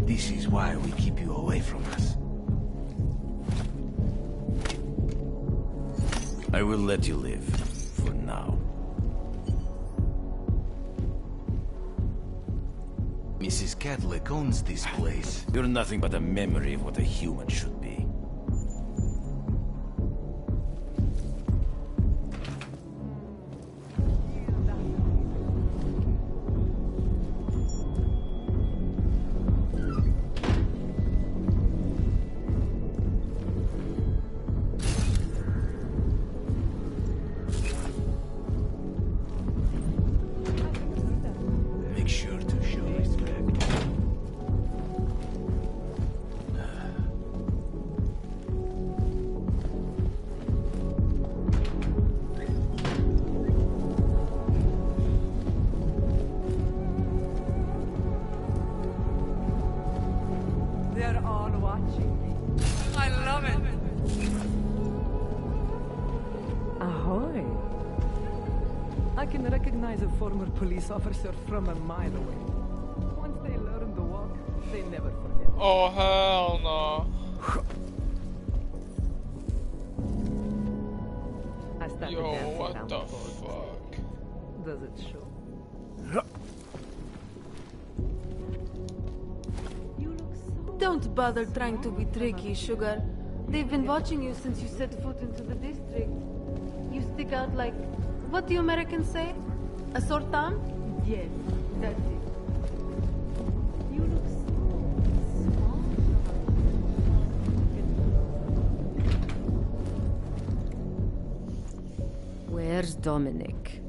This is why we keep you away from us. I will let you live, for now. Mrs. Catholic owns this place. You're nothing but a memory of what a human should be. Former police officer from a mile away. Once they learn to walk, they never forget. Oh, hell no. Yo, what the fuck? Does it show? Don't bother trying to be tricky, Sugar. They've been watching you since you set foot into the district. You stick out like... What do Americans say? A sore thumb? Yes, that's it. You look small. Where's Dominic?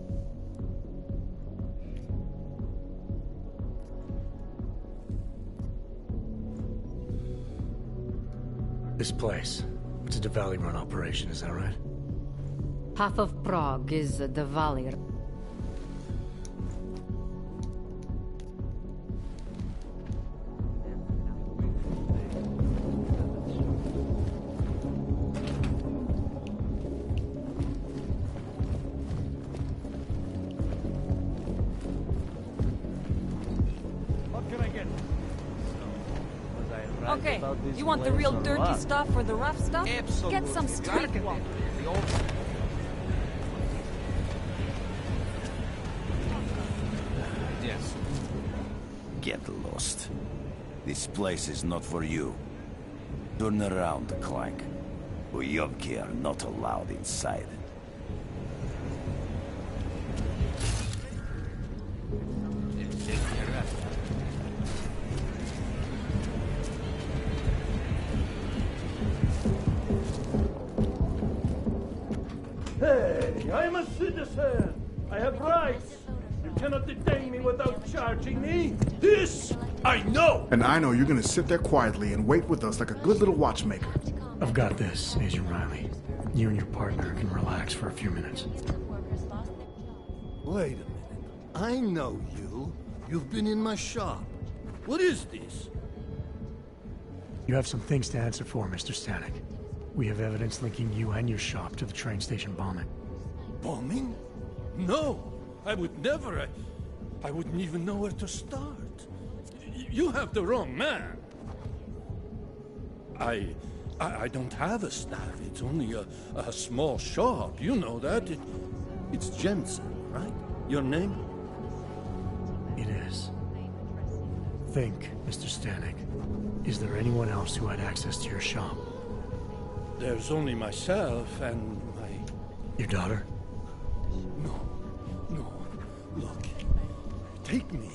This place. It's a Diwali-run operation, is that right? Half of Prague is a Diwali. Okay, you want the real dirty stuff or the rough stuff? Absolutely. Get some streetwalk. Yes. Get lost. This place is not for you. Turn around, Clank. Uyovki are not allowed inside. I'm a citizen. I have rights. You cannot detain me without charging me. This I know. And I know you're gonna sit there quietly and wait with us like a good little watchmaker. I've got this, Agent Riley. You and your partner can relax for a few minutes. Wait a minute. I know you. You've been in my shop. What is this? You have some things to answer for, Mr. Stanek. We have evidence linking you and your shop to the train station bombing. Bombing? No, I would never. I wouldn't even know where to start. You have the wrong man. I don't have a staff. It's only a small shop. You know that. It's Jensen, right? Your name? It is. Think, Mr. Stanek. Is there anyone else who had access to your shop? There's only myself and my... Your daughter? No. Look. Take me.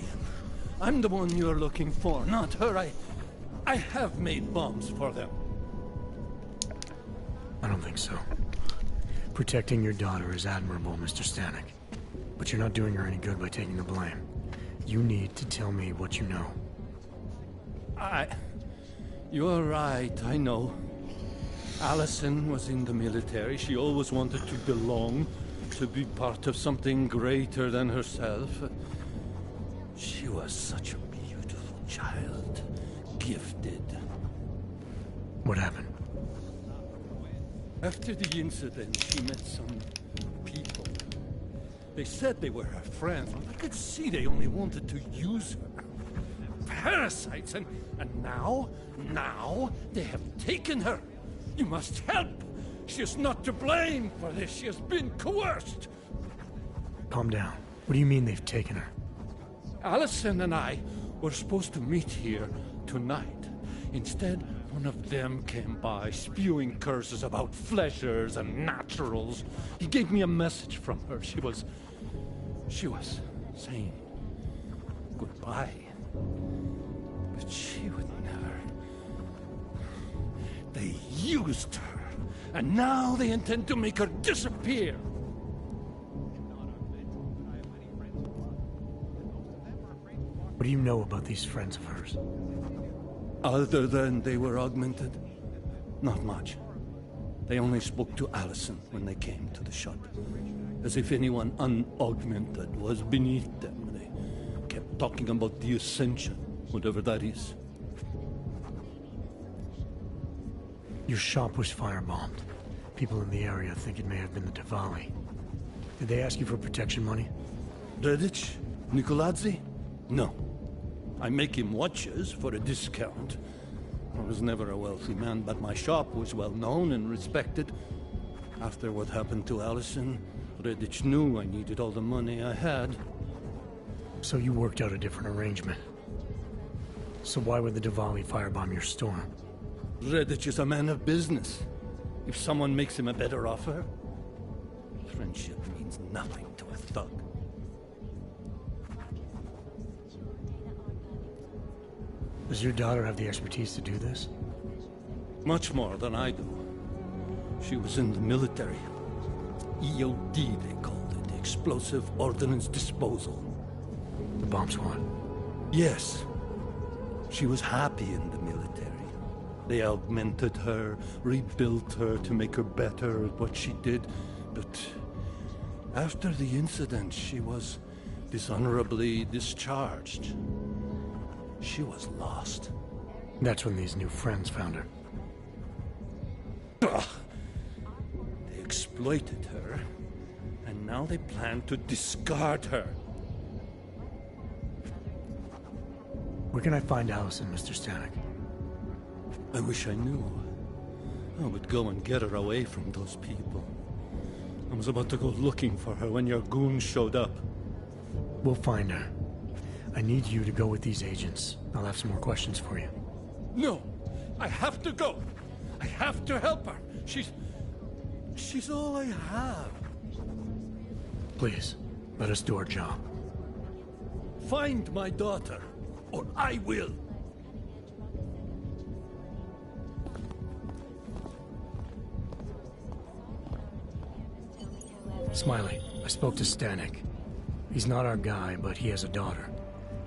I'm the one you're looking for, not her. I have made bombs for them. I don't think so. Protecting your daughter is admirable, Mr. Stanek. But you're not doing her any good by taking the blame. You need to tell me what you know. You're right, I know. Allison was in the military. She always wanted to belong, to be part of something greater than herself. She was such a beautiful child. Gifted. What happened? After the incident, she met some people. They said they were her friends, but I could see they only wanted to use her. Parasites, and now they have taken her. You must help. She is not to blame for this. She has been coerced. Calm down. What do you mean they've taken her? Allison and I were supposed to meet here tonight. Instead, one of them came by, spewing curses about fleshers and naturals. He gave me a message from her. She was saying goodbye. But she would never. They used her, and now they intend to make her disappear. What do you know about these friends of hers? Other than they were augmented? Not much. They only spoke to Allison when they came to the shop. As if anyone unaugmented was beneath them. They kept talking about the Ascension, whatever that is. Your shop was firebombed. People in the area think it may have been the Diwali. Did they ask you for protection money? Redditch? Nicolazzi? No. I make him watches for a discount. I was never a wealthy man, but my shop was well known and respected. After what happened to Allison, Redditch knew I needed all the money I had. So you worked out a different arrangement. So why would the Diwali firebomb your store? Redditch is a man of business. If someone makes him a better offer, friendship means nothing to a thug. Does your daughter have the expertise to do this? Much more than I do. She was in the military. EOD, they called it. Explosive Ordnance Disposal. The bomb squad? Yes. She was happy in the military. They augmented her, rebuilt her to make her better at what she did. But after the incident, she was dishonorably discharged. She was lost. That's when these new friends found her. Ugh. They exploited her, and now they plan to discard her. Where can I find Allison, Mr. Stanek? I wish I knew. I would go and get her away from those people. I was about to go looking for her when your goons showed up. We'll find her. I need you to go with these agents. I'll have some more questions for you. No! I have to go! I have to help her! She's all I have. Please, let us do our job. Find my daughter, or I will! Smiley, I spoke to Stanek. He's not our guy, but he has a daughter,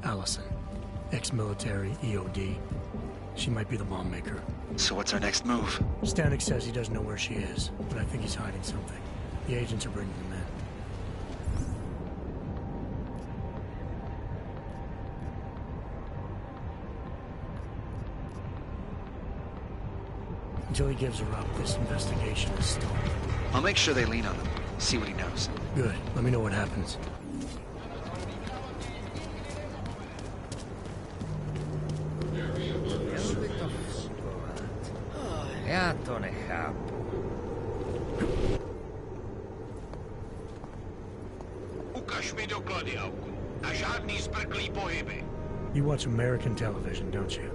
Allison. Ex-military, EOD. She might be the bomb maker. So what's our next move? Stanek says he doesn't know where she is, but I think he's hiding something. The agents are bringing him in. Until he gives her up, this investigation is stalled. I'll make sure they lean on him. See what he knows. Good. Let me know what happens. Já to nechápu. Ukaž mi doklady, auku. A žádný zbrklý pohyby. You watch American television, don't you?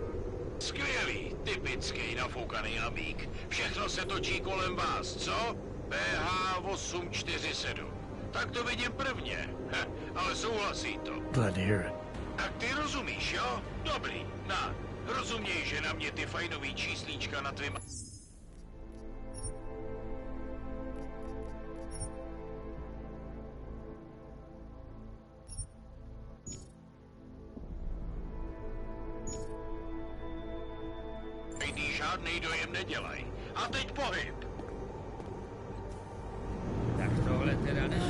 Skvělý, typický nafoukaný amík. Všechno se točí kolem vás, co? PH 847. Tak to vidím prvně. Ale souhlasí to. Glad to hear it. Tak ty rozumíš, jo? Dobrý, rozuměj, že na mě ty fajnový číslíčka na tvým... Žádnej dojem nedělaj. A teď pohyb. Tak tohle teda ne.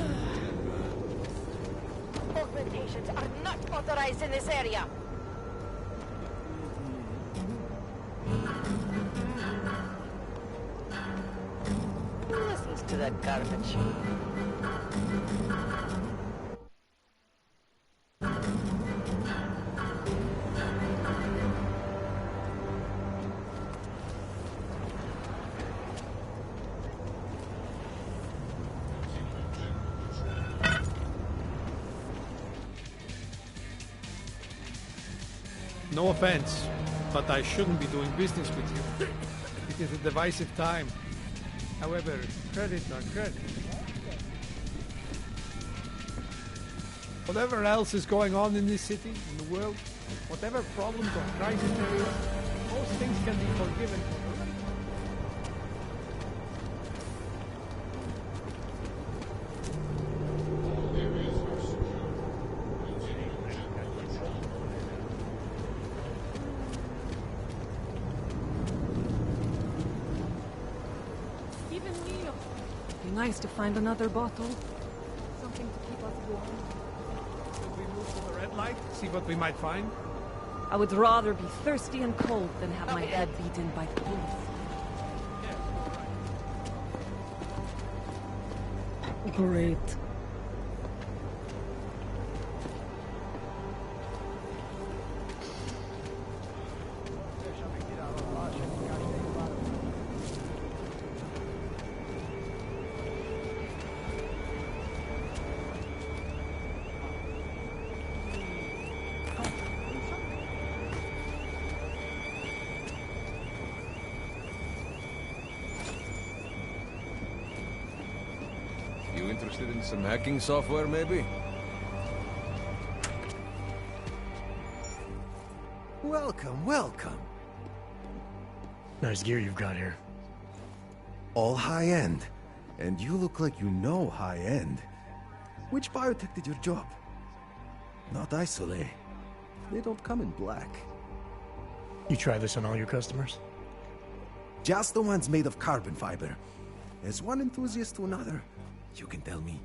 Augmentations are not authorized in this area. Who listens to that garbage? No offense, but I shouldn't be doing business with you. It is a divisive time. However, credit on credit. Whatever else is going on in this city, in the world, whatever problems or crisis there is, most things can be forgiven. Nice to find another bottle. Something to keep us warm. Should we move to the red light? See what we might find? I would rather be thirsty and cold than have my head beaten by police. Great. You interested in some hacking software, maybe? Welcome, welcome. Nice gear you've got here. All high-end. And you look like you know high-end. Which biotech did your job? Not Isolate. They don't come in black. You try this on all your customers? Just the ones made of carbon fiber. As one enthusiast to another, you can tell me.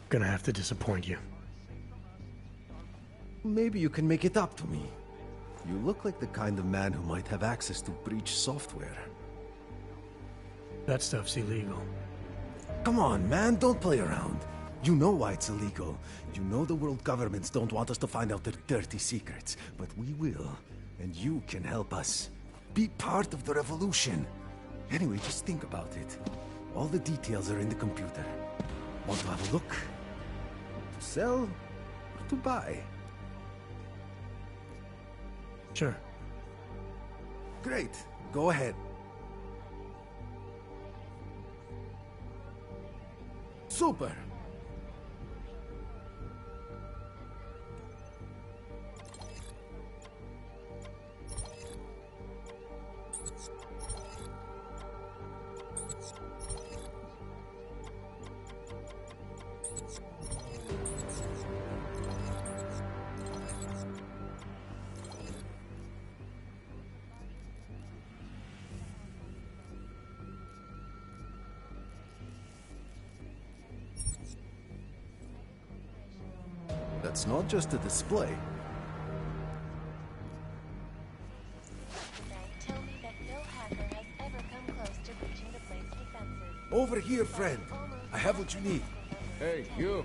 Gonna have to disappoint you. Maybe you can make it up to me. You look like the kind of man who might have access to breach software. That stuff's illegal. Come on, man, don't play around. You know why it's illegal. You know the world governments don't want us to find out their dirty secrets. But we will, and you can help us. Be part of the revolution. Anyway, just think about it. All the details are in the computer. Want to have a look? To sell or to buy? Sure. Great. Go ahead. Super. secrets, not just a display. Over here, friend. I have what you need. Hey, you!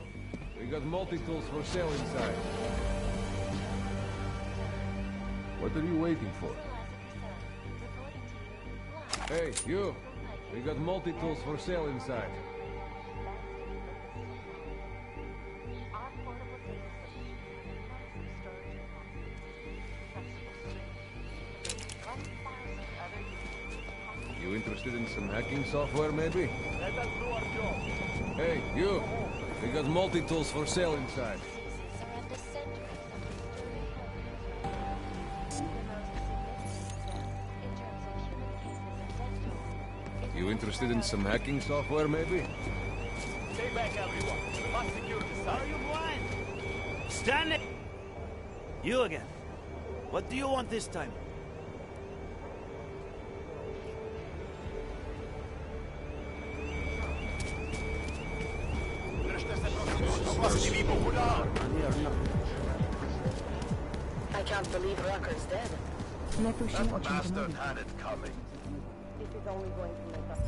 We got multi-tools for sale inside. What are you waiting for? Hey, you! We got multi-tools for sale inside. You interested in some hacking software, maybe? Hey, you! We got multi-tools for sale inside. You interested in some hacking software, maybe? Stay back, everyone. We must secure this site. Are you blind? Stand it! You again. What do you want this time? I can't believe Rucker's dead. That bastard had it coming. This is only going to make us...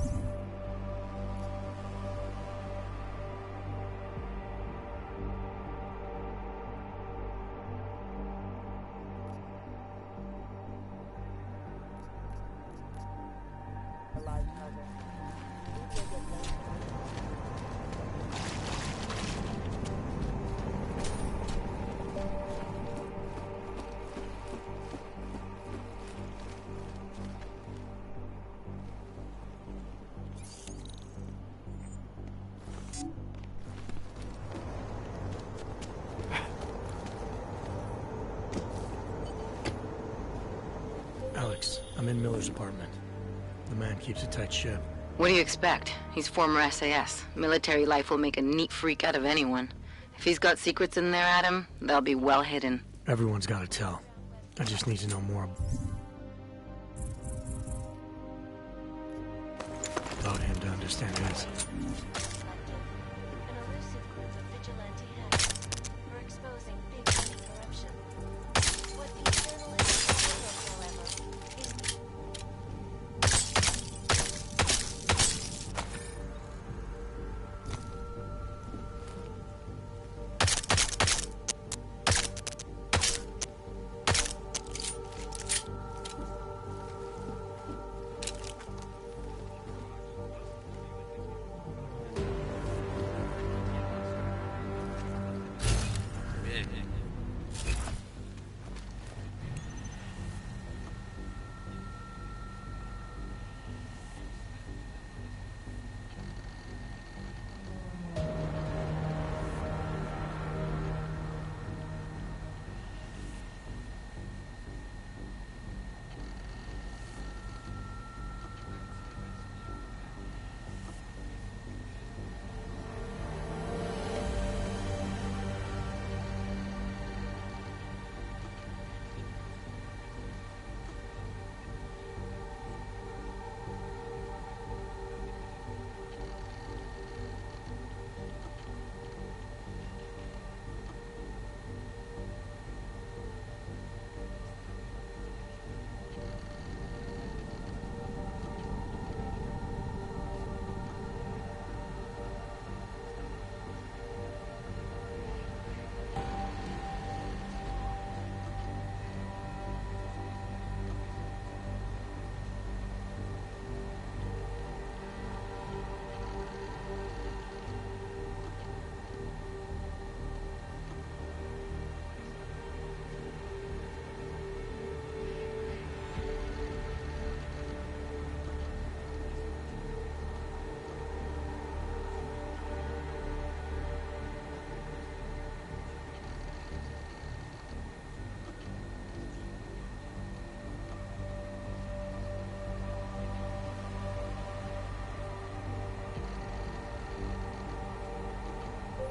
Alex, I'm in Miller's apartment. The man keeps a tight ship. What do you expect? He's former SAS. Military life will make a neat freak out of anyone. If he's got secrets in there, Adam, they'll be well hidden. Everyone's got to tell. I just need to know more about him to understand his.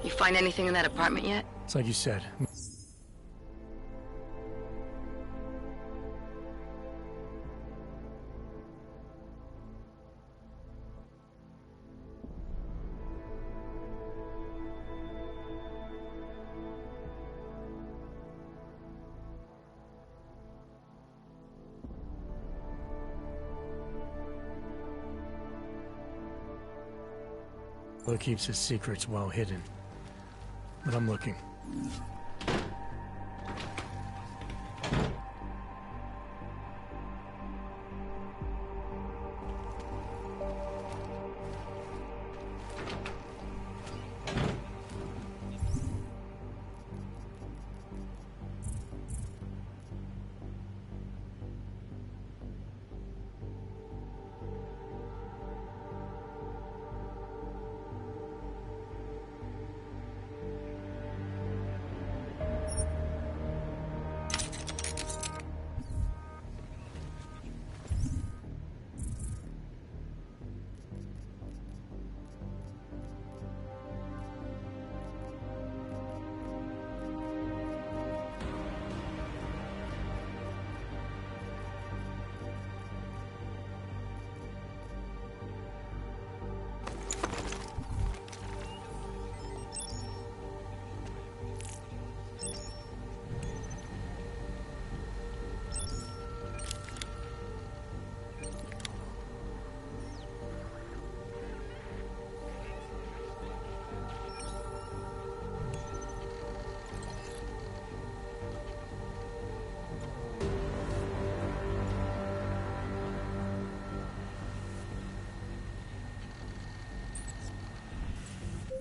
You find anything in that apartment yet? It's like you said. Miller keeps his secrets well hidden. But I'm looking.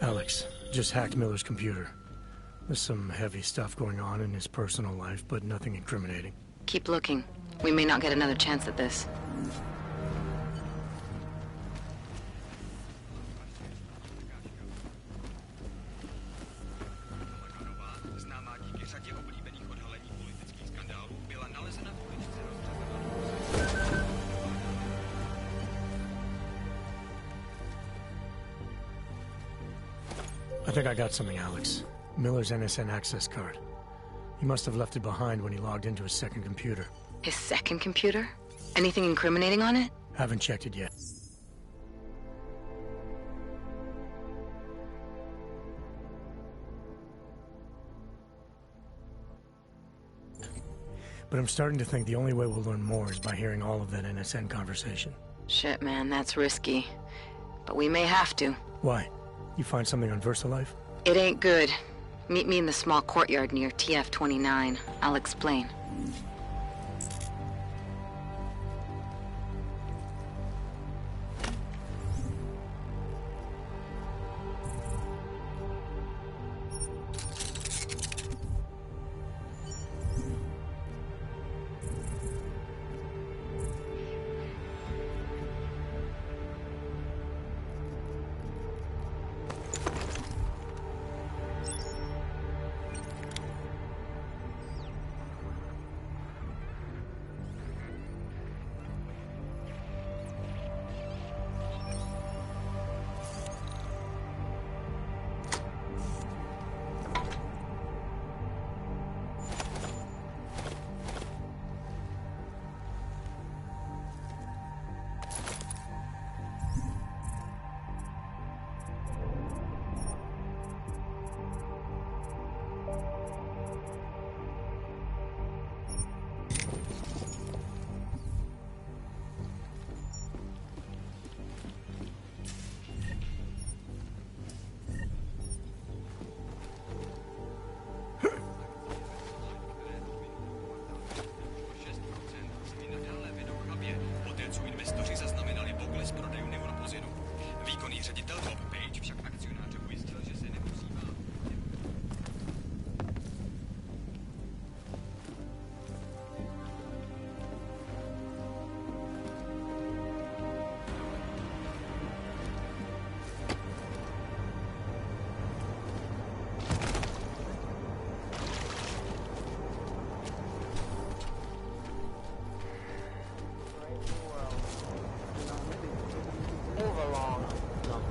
Alex, just hacked Miller's computer. There's some heavy stuff going on in his personal life, but nothing incriminating. Keep looking. We may not get another chance at this. I think I got something, Alex. Miller's NSN access card. He must have left it behind when he logged into his second computer. His second computer? Anything incriminating on it? Haven't checked it yet. But I'm starting to think the only way we'll learn more is by hearing all of that NSN conversation. Shit, man, that's risky. But we may have to. Why? You find something on VersaLife? It ain't good. Meet me in the small courtyard near TF-29. I'll explain.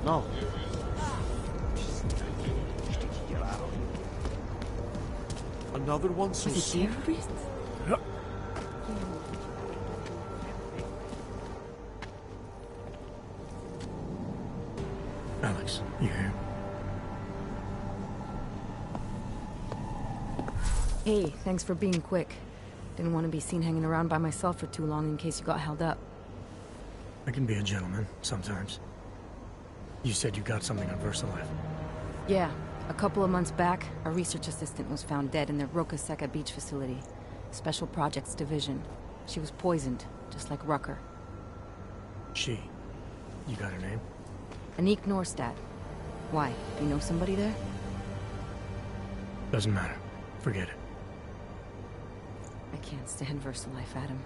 No. Another one so soon? Alex, you here? Hey, thanks for being quick. Didn't want to be seen hanging around by myself for too long in case you got held up. I can be a gentleman, sometimes. You said you got something on VersaLife. Yeah. A couple of months back, a research assistant was found dead in their Roca Seca beach facility. Special Projects Division. She was poisoned, just like Rucker. She. You got her name? Anik Norstad. Why? You know somebody there? Doesn't matter. Forget it. I can't stand VersaLife, Adam.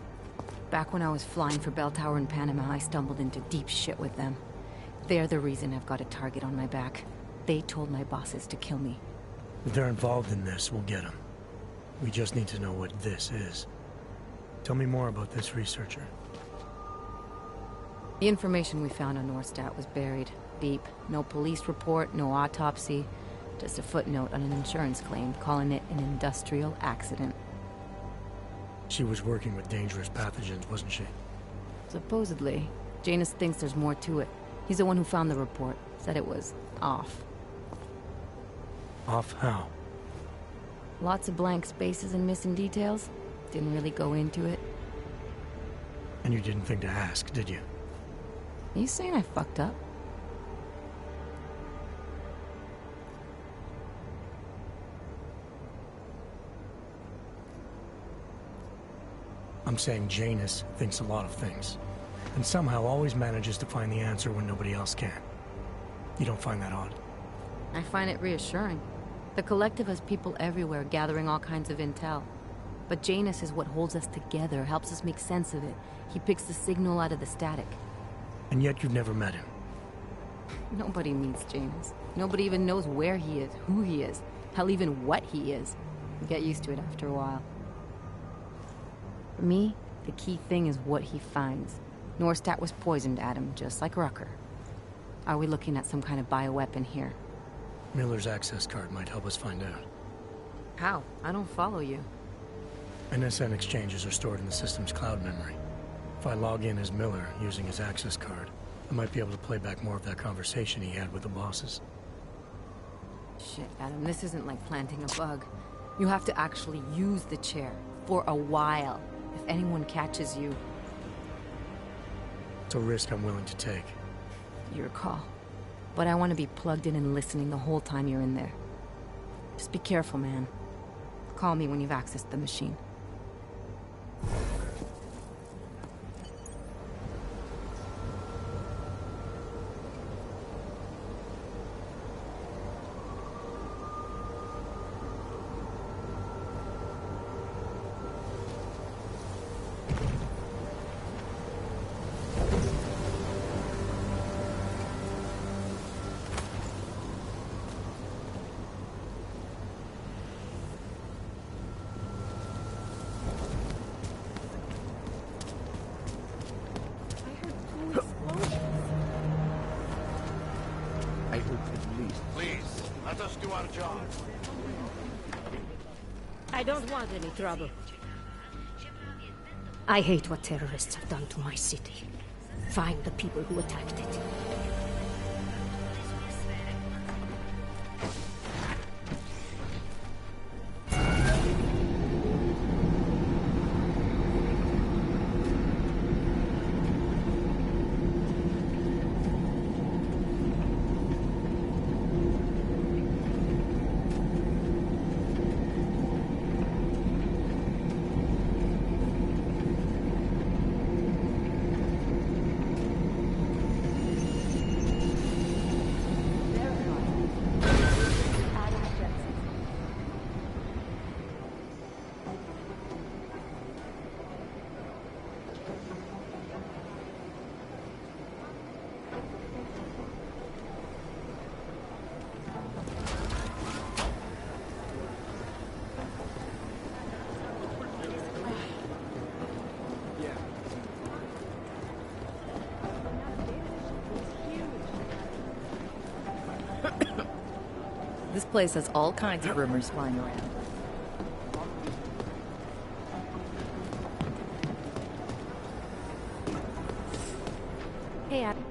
Back when I was flying for Bell Tower in Panama, I stumbled into deep shit with them. They're the reason I've got a target on my back. They told my bosses to kill me. If they're involved in this, we'll get them. We just need to know what this is. Tell me more about this researcher. The information we found on Norstad was buried deep. No police report, no autopsy. Just a footnote on an insurance claim calling it an industrial accident. She was working with dangerous pathogens, wasn't she? Supposedly. Janus thinks there's more to it. He's the one who found the report. Said it was off. Off how? Lots of blank spaces and missing details. Didn't really go into it. And you didn't think to ask, did you? You saying I fucked up? I'm saying Janus thinks a lot of things. And somehow always manages to find the answer when nobody else can. You don't find that odd? I find it reassuring. The Collective has people everywhere gathering all kinds of intel. But Janus is what holds us together, helps us make sense of it. He picks the signal out of the static. And yet you've never met him. Nobody meets Janus. Nobody even knows where he is, who he is, hell, even what he is. You get used to it after a while. For me, the key thing is what he finds. Norstad was poisoned, Adam, just like Rucker. Are we looking at some kind of bioweapon here? Miller's access card might help us find out. How? I don't follow you. NSN exchanges are stored in the system's cloud memory. If I log in as Miller using his access card, I might be able to play back more of that conversation he had with the bosses. Shit, Adam, this isn't like planting a bug. You have to actually use the chair. For a while. If anyone catches you... It's a risk I'm willing to take. Your call. But I want to be plugged in and listening the whole time you're in there. Just be careful, man. Call me when you've accessed the machine. I don't want any trouble. I hate what terrorists have done to my city. Find the people who attacked it. This place has all kinds of rumors flying around. Hey, Adam.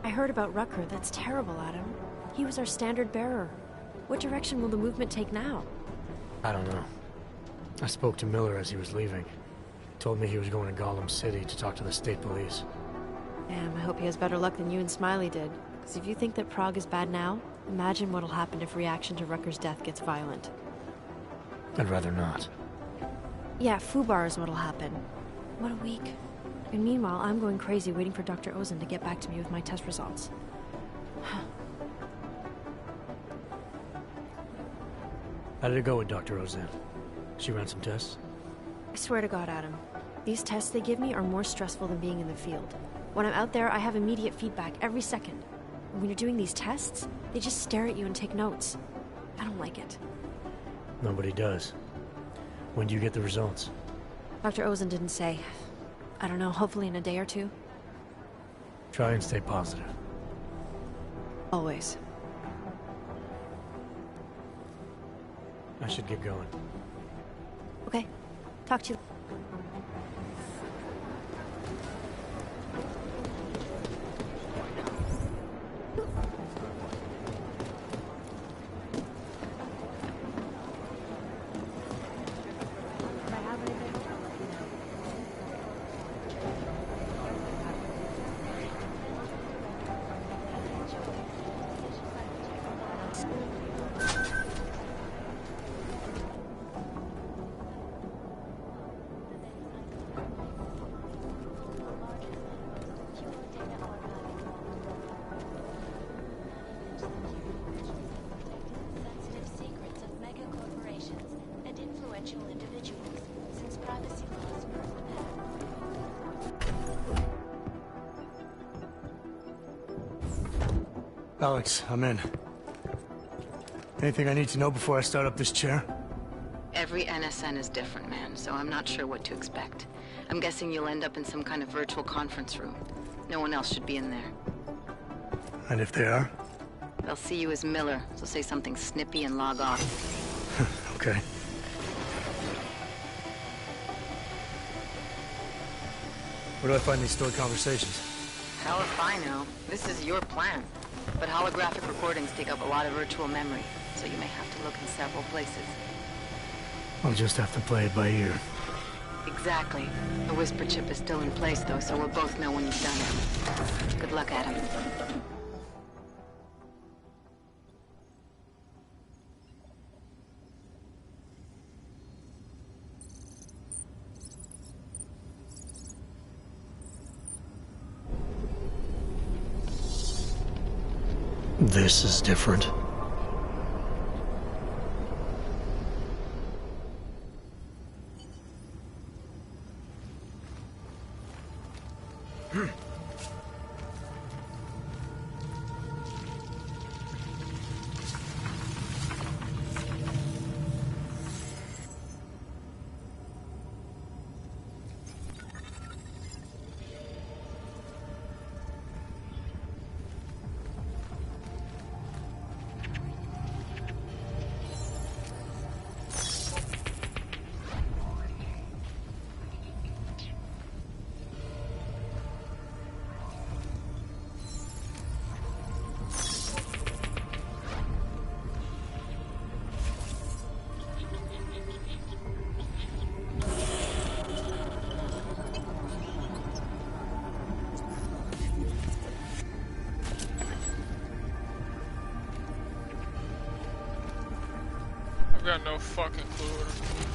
I heard about Rucker. That's terrible, Adam. He was our standard bearer. What direction will the movement take now? I don't know. I spoke to Miller as he was leaving. Told me he was going to Gollum City to talk to the state police. Damn, I hope he has better luck than you and Smiley did. Because if you think that Prague is bad now, imagine what'll happen if reaction to Rucker's death gets violent. I'd rather not. Yeah, FUBAR is what'll happen. What a week. And meanwhile, I'm going crazy waiting for Dr. Ozen to get back to me with my test results. How did it go with Dr. Ozen? She ran some tests? I swear to God, Adam. These tests they give me are more stressful than being in the field. When I'm out there, I have immediate feedback every second. And when you're doing these tests, they just stare at you and take notes. I don't like it. Nobody does. When do you get the results? Dr. Ozen didn't say. I don't know, hopefully in a day or two. Try and stay positive. Always. I should get going. Okay. Talk to you. Alex, I'm in. Anything I need to know before I start up this chair? Every NSN is different, man, so I'm not sure what to expect. I'm guessing you'll end up in some kind of virtual conference room. No one else should be in there. And if they are? They'll see you as Miller, so say something snippy and log off. Okay. Where do I find these stored conversations? Hell if I know. This is your plan. But holographic recordings take up a lot of virtual memory, so you may have to look in several places. I'll just have to play it by ear. Exactly. The whisper chip is still in place, though, so we'll both know when you've done it. Good luck, Adam. This is different. I've got no fucking clue what I'm doing.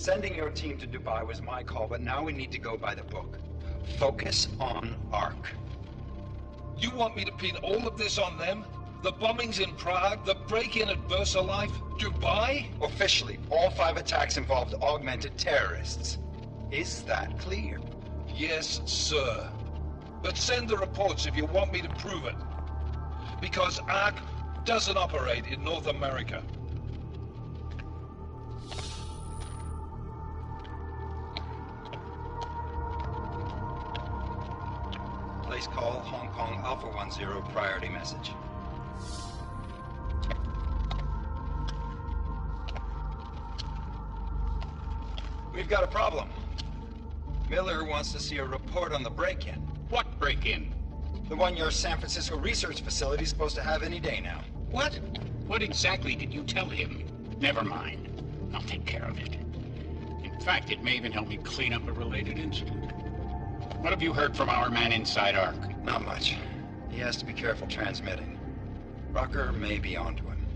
Sending your team to Dubai was my call, but now we need to go by the book. Focus on ARC. You want me to pin all of this on them? The bombings in Prague, the break-in at VersaLife, Dubai? Officially, all 5 attacks involved augmented terrorists. Is that clear? Yes, sir. But send the reports if you want me to prove it. Because ARC doesn't operate in North America. Place call, Hong Kong Alpha 10, priority message. We've got a problem. Miller wants to see a report on the break-in. What break-in? The one your San Francisco research facility is supposed to have any day now. What? What exactly did you tell him? Never mind. I'll take care of it. In fact, it may even help me clean up a related incident. What have you heard from our man inside ARC? Not much. He has to be careful transmitting. Rucker may be onto him.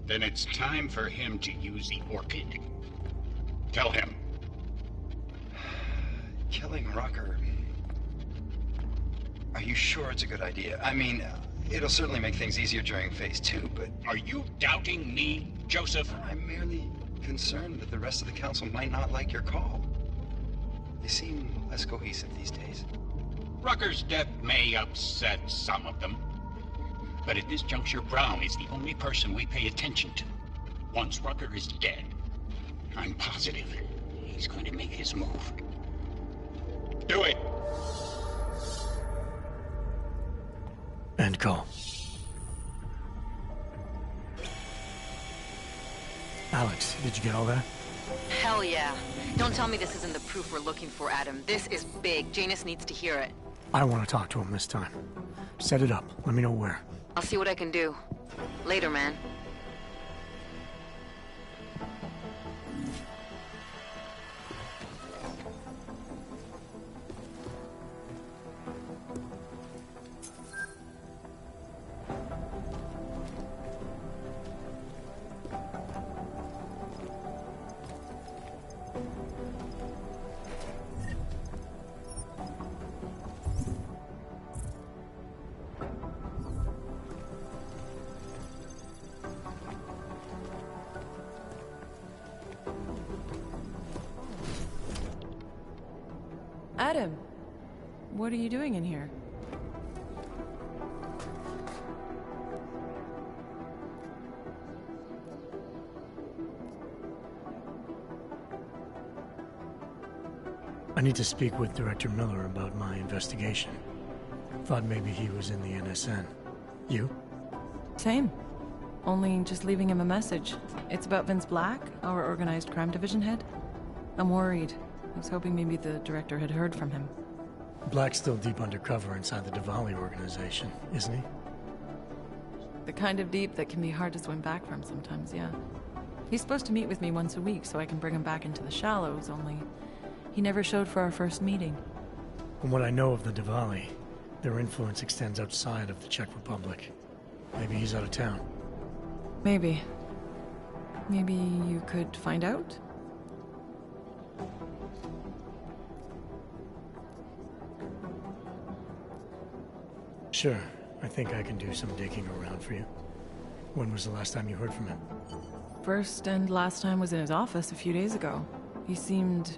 Then it's time for him to use the Orchid. Tell him. Killing Rucker... Are you sure it's a good idea? I mean, it'll certainly make things easier during Phase 2, but... Are you doubting me, Joseph? I'm merely concerned that the rest of the Council might not like your call. They seem less cohesive these days. Rucker's death may upset some of them. But at this juncture, Brown is the only person we pay attention to. Once Rucker is dead, I'm positive he's going to make his move. Do it! End call. Alex, did you get all that? Hell yeah. Don't tell me this isn't the proof we're looking for, Adam. This is big. Janus needs to hear it. I want to talk to him this time. Set it up. Let me know where. I'll see what I can do. Later, man. Adam, what are you doing in here? I need to speak with Director Miller about my investigation. Thought maybe he was in the NSN. You? Same. Only just leaving him a message. It's about Vince Black, our organized crime division head. I'm worried. I was hoping maybe the director had heard from him. Black's still deep undercover inside the Diwali organization, isn't he? The kind of deep that can be hard to swim back from sometimes, yeah. He's supposed to meet with me once a week so I can bring him back into the shallows, only he never showed for our first meeting. From what I know of the Diwali, their influence extends outside of the Czech Republic. Maybe he's out of town. Maybe. Maybe you could find out? Sure. I think I can do some digging around for you. When was the last time you heard from him? First and last time was in his office a few days ago. He seemed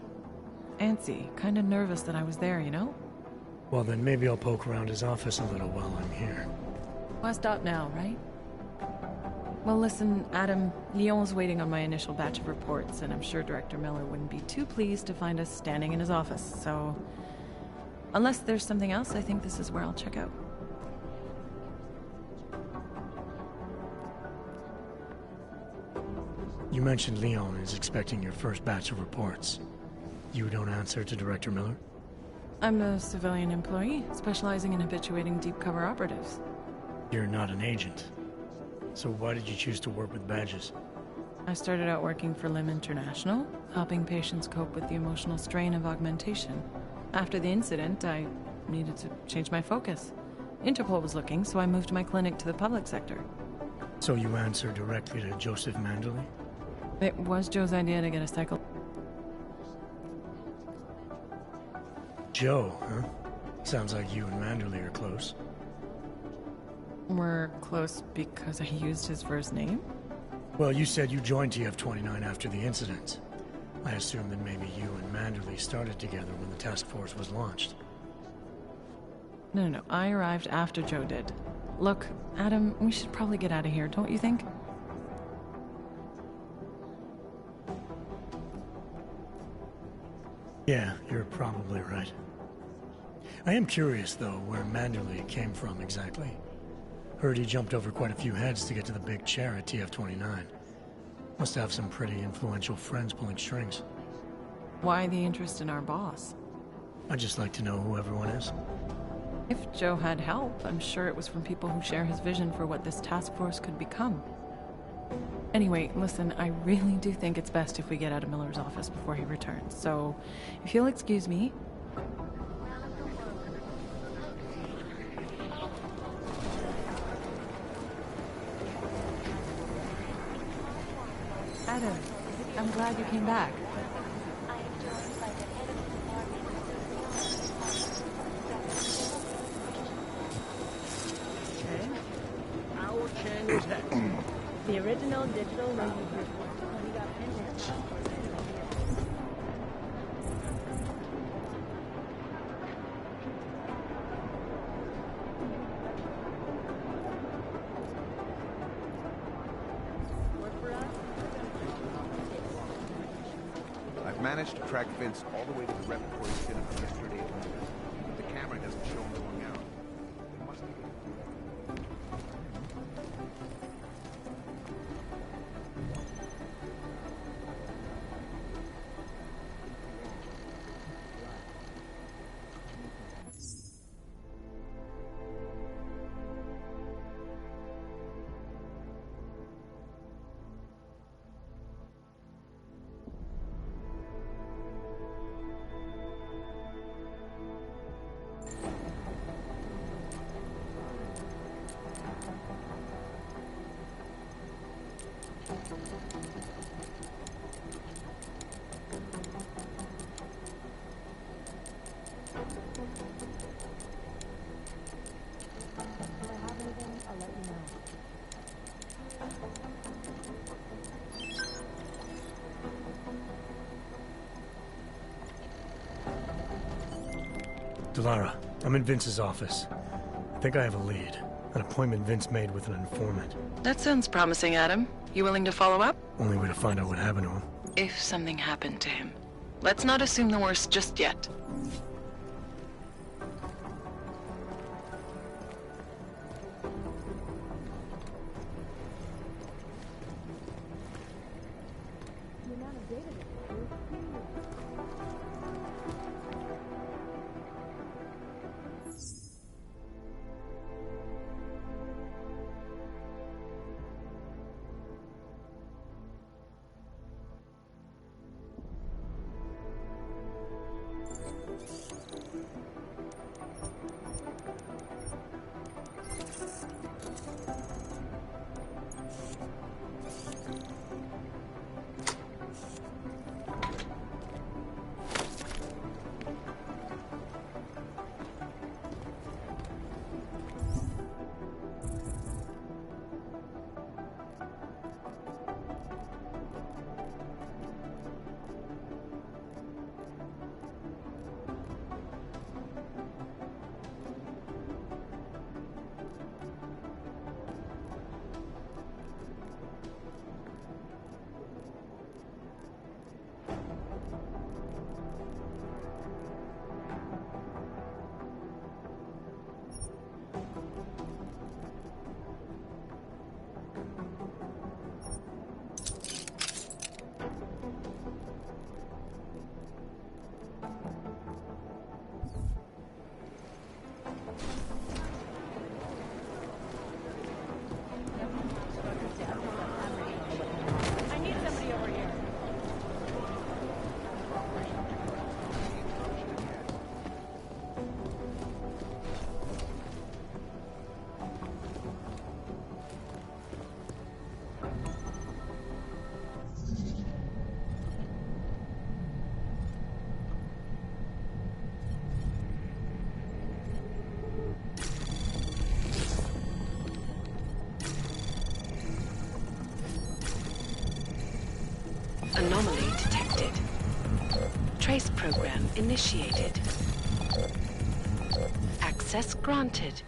antsy, kind of nervous that I was there, you know? Well, then maybe I'll poke around his office a little while I'm here. Why stop now, right? Well, listen, Adam, Lyon's waiting on my initial batch of reports, and I'm sure Director Miller wouldn't be too pleased to find us standing in his office, so... Unless there's something else, I think this is where I'll check out. You mentioned Leon is expecting your first batch of reports. You don't answer to Director Miller? I'm a civilian employee, specializing in habituating deep cover operatives. You're not an agent. So why did you choose to work with badges? I started out working for LIM International, helping patients cope with the emotional strain of augmentation. After the incident, I needed to change my focus. Interpol was looking, so I moved my clinic to the public sector. So you answer directly to Joseph Mandley? It was Joe's idea to get a cycle. Joe, huh? Sounds like you and Manderley are close. We're close because I used his first name? Well, you said you joined TF-29 after the incident. I assumed that maybe you and Manderley started together when the task force was launched. No. I arrived after Joe did. Look, Adam, we should probably get out of here, don't you think? Yeah, you're probably right. I am curious, though, where Manderley came from exactly. Heard he jumped over quite a few heads to get to the big chair at TF-29. Must have some pretty influential friends pulling strings. Why the interest in our boss? I'd just like to know who everyone is. If Joe had help, I'm sure it was from people who share his vision for what this task force could become. Anyway, listen, I really do think it's best if we get out of Miller's office before he returns, so if you'll excuse me... Adam, I'm glad you came back. Our Chang was hacked. The original digital language report. We got finished. I've managed to track Vince all the way to the repertory cinema yesterday at noon. But the camera doesn't show him going out. It must be... Delara, I'm in Vince's office. I think I have a lead. An appointment Vince made with an informant. That sounds promising, Adam. You willing to follow up? Only way to find out what happened to him. If something happened to him. Let's not assume the worst just yet. Device program initiated. Access granted.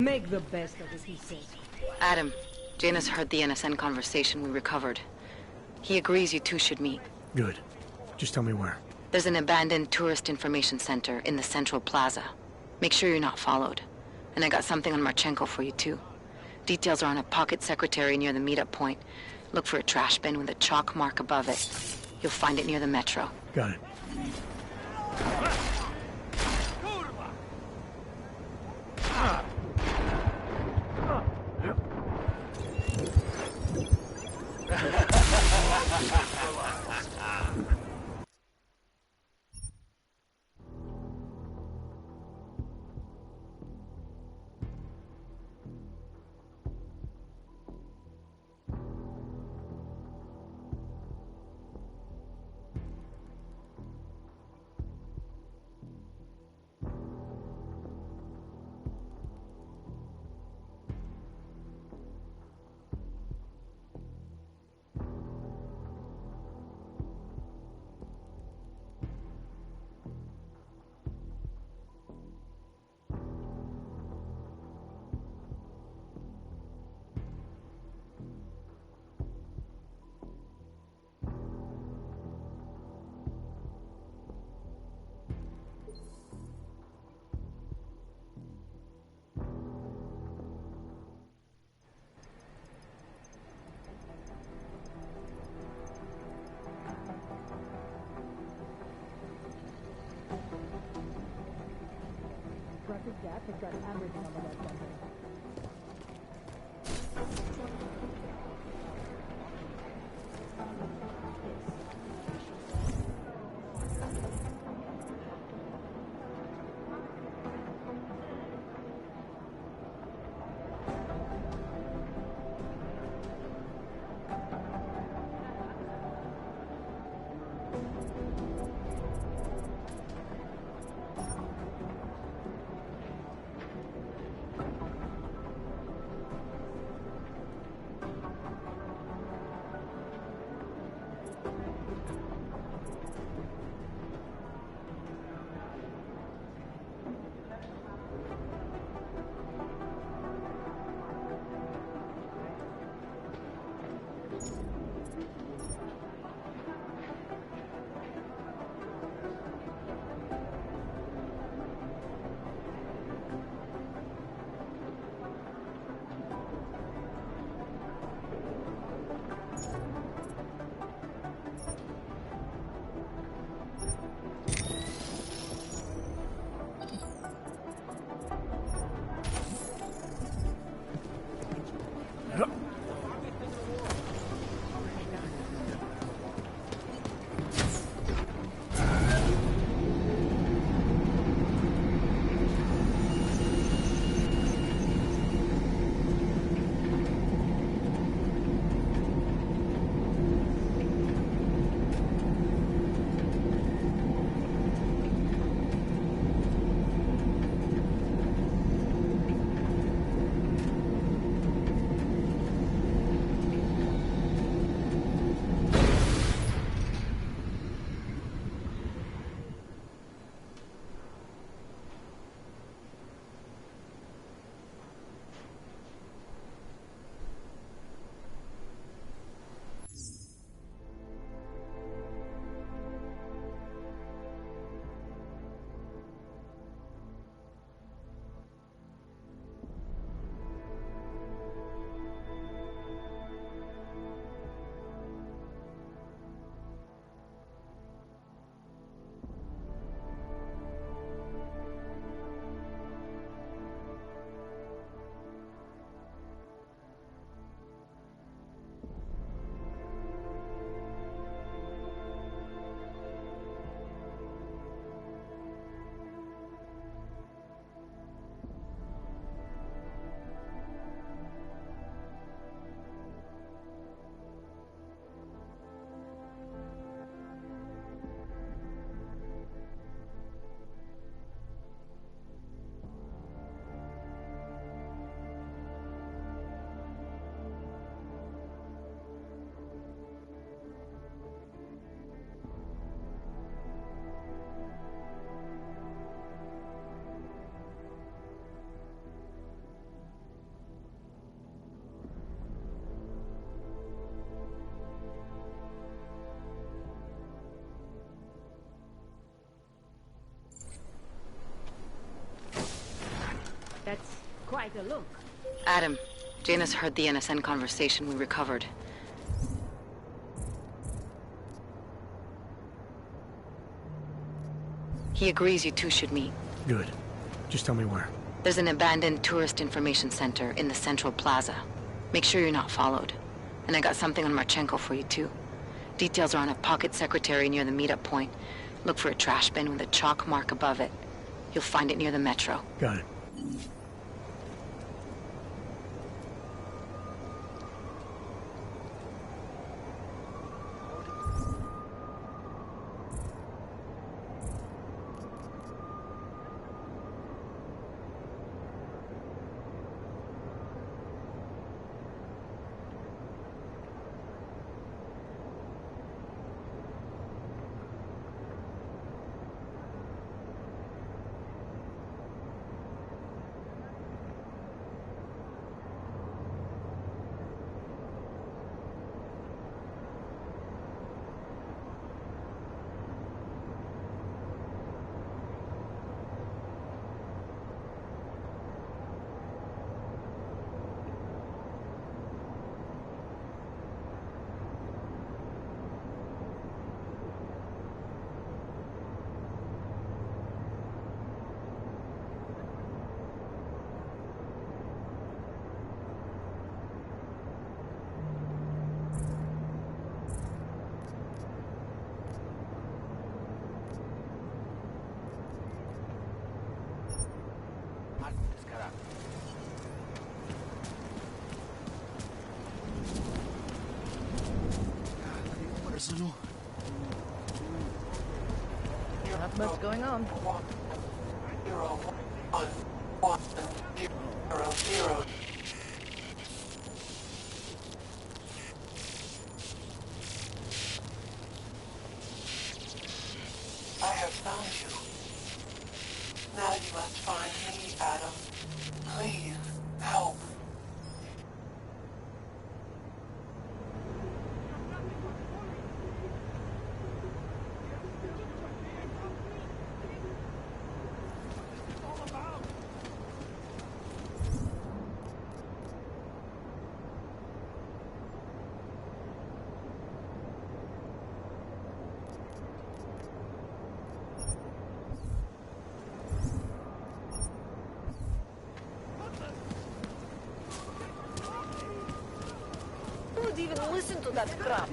Make the best of it, he says. Adam, Janus heard the NSN conversation we recovered. He agrees you two should meet. Good. Just tell me where. There's an abandoned tourist information center in the central plaza. Make sure you're not followed. And I got something on Marchenko for you, too. Details are on a pocket secretary near the meetup point. Look for a trash bin with a chalk mark above it. You'll find it near the metro. Got it. Traffic Gap has got everything on the website. That's Quite a look. Adam, Janus heard the NSN conversation we recovered. He agrees you two should meet. Good. Just tell me where. There's an abandoned tourist information center in the central plaza. Make sure you're not followed. And I got something on Marchenko for you too. Details are on a pocket secretary near the meetup point. Look for a trash bin with a chalk mark above it. You'll find it near the metro. Got it. Not much going on. I have found you. Now you must find me, Adam. Please, help. Who'd even listen to that crap?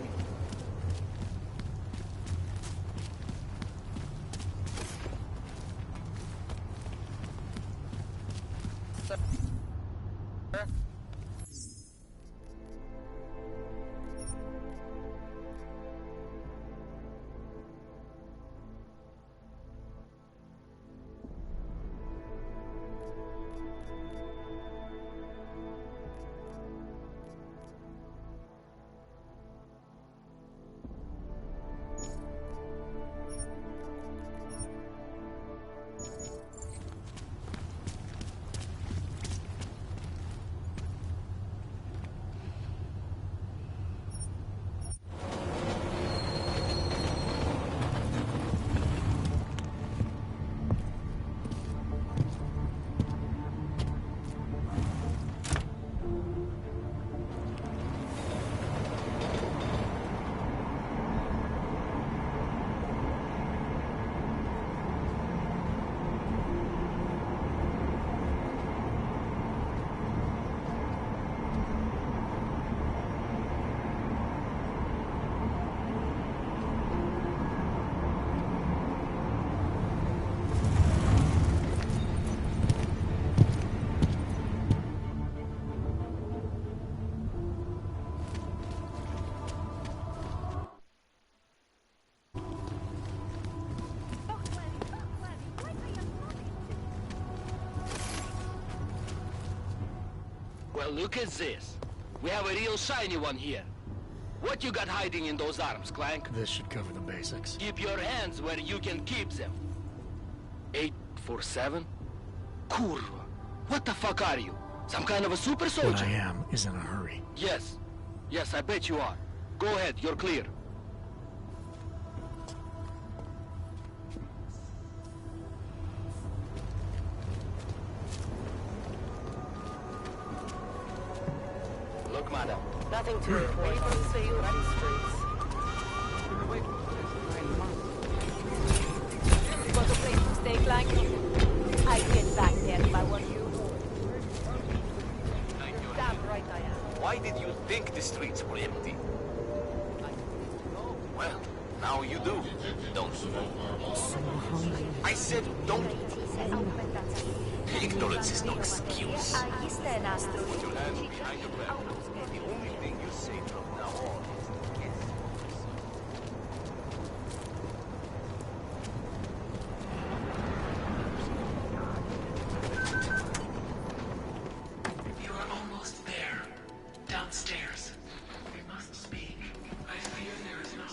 Well, look at this. We have a real shiny one here. What you got hiding in those arms, Clank? This should cover the basics. Keep your hands where you can keep them. 847? Kurwa. What the fuck are you? Some kind of a super soldier? What I am is in a hurry. Yes. Yes, I bet you are. Go ahead, you're clear. Nothing too important. People say you run streets. Got a place to stay, Clank? I'd get back there if I were you. Damn right I am. Why did you think the streets were empty? Well, now you do, don't you? I said don't. Ignorance is no excuse. Put your hands behind your back. The only thing you say from now on is yes. You are almost there. Downstairs. We must speak. I fear there is no...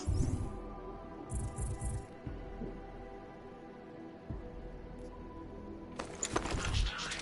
much time.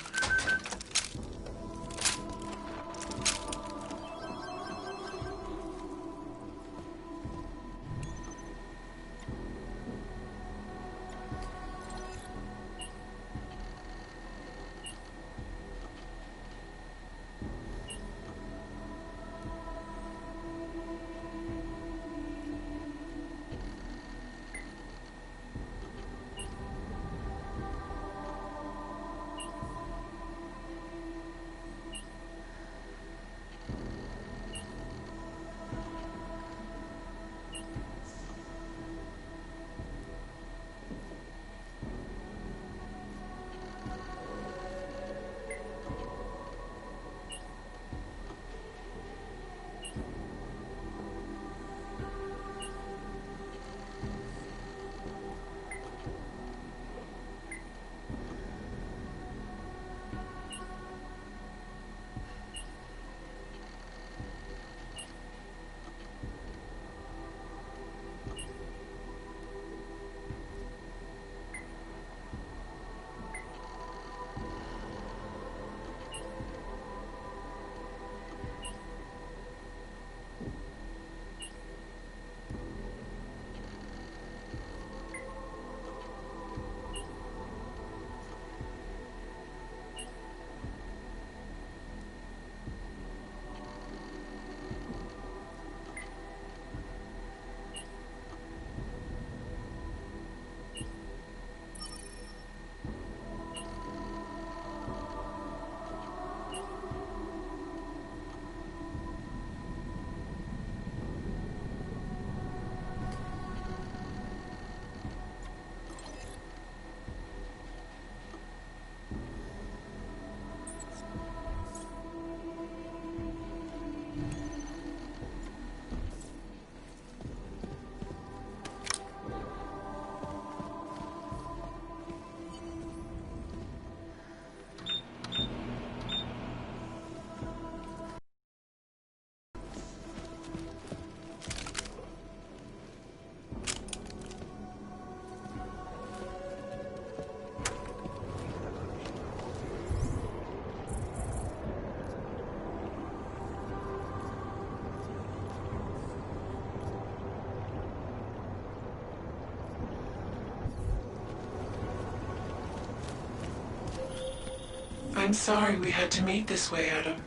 I'm sorry we had to meet this way, Adam,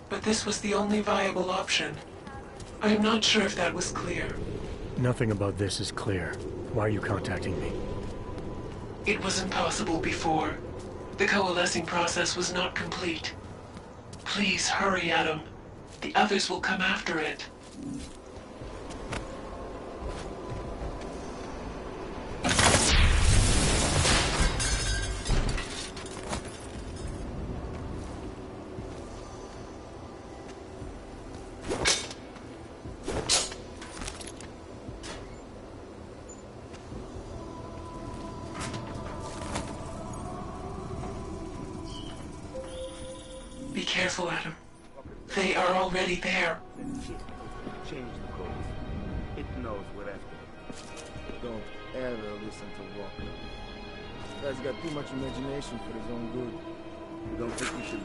but this was the only viable option. I am not sure if that was clear. Nothing about this is clear. Why are you contacting me? It was impossible before. The coalescing process was not complete. Please hurry, Adam. The others will come after it. Be careful, Adam. They are already there. Change the code. It knows we're after it. Don't ever listen to Walker. This guy's got too much imagination for his own good. You don't think we should...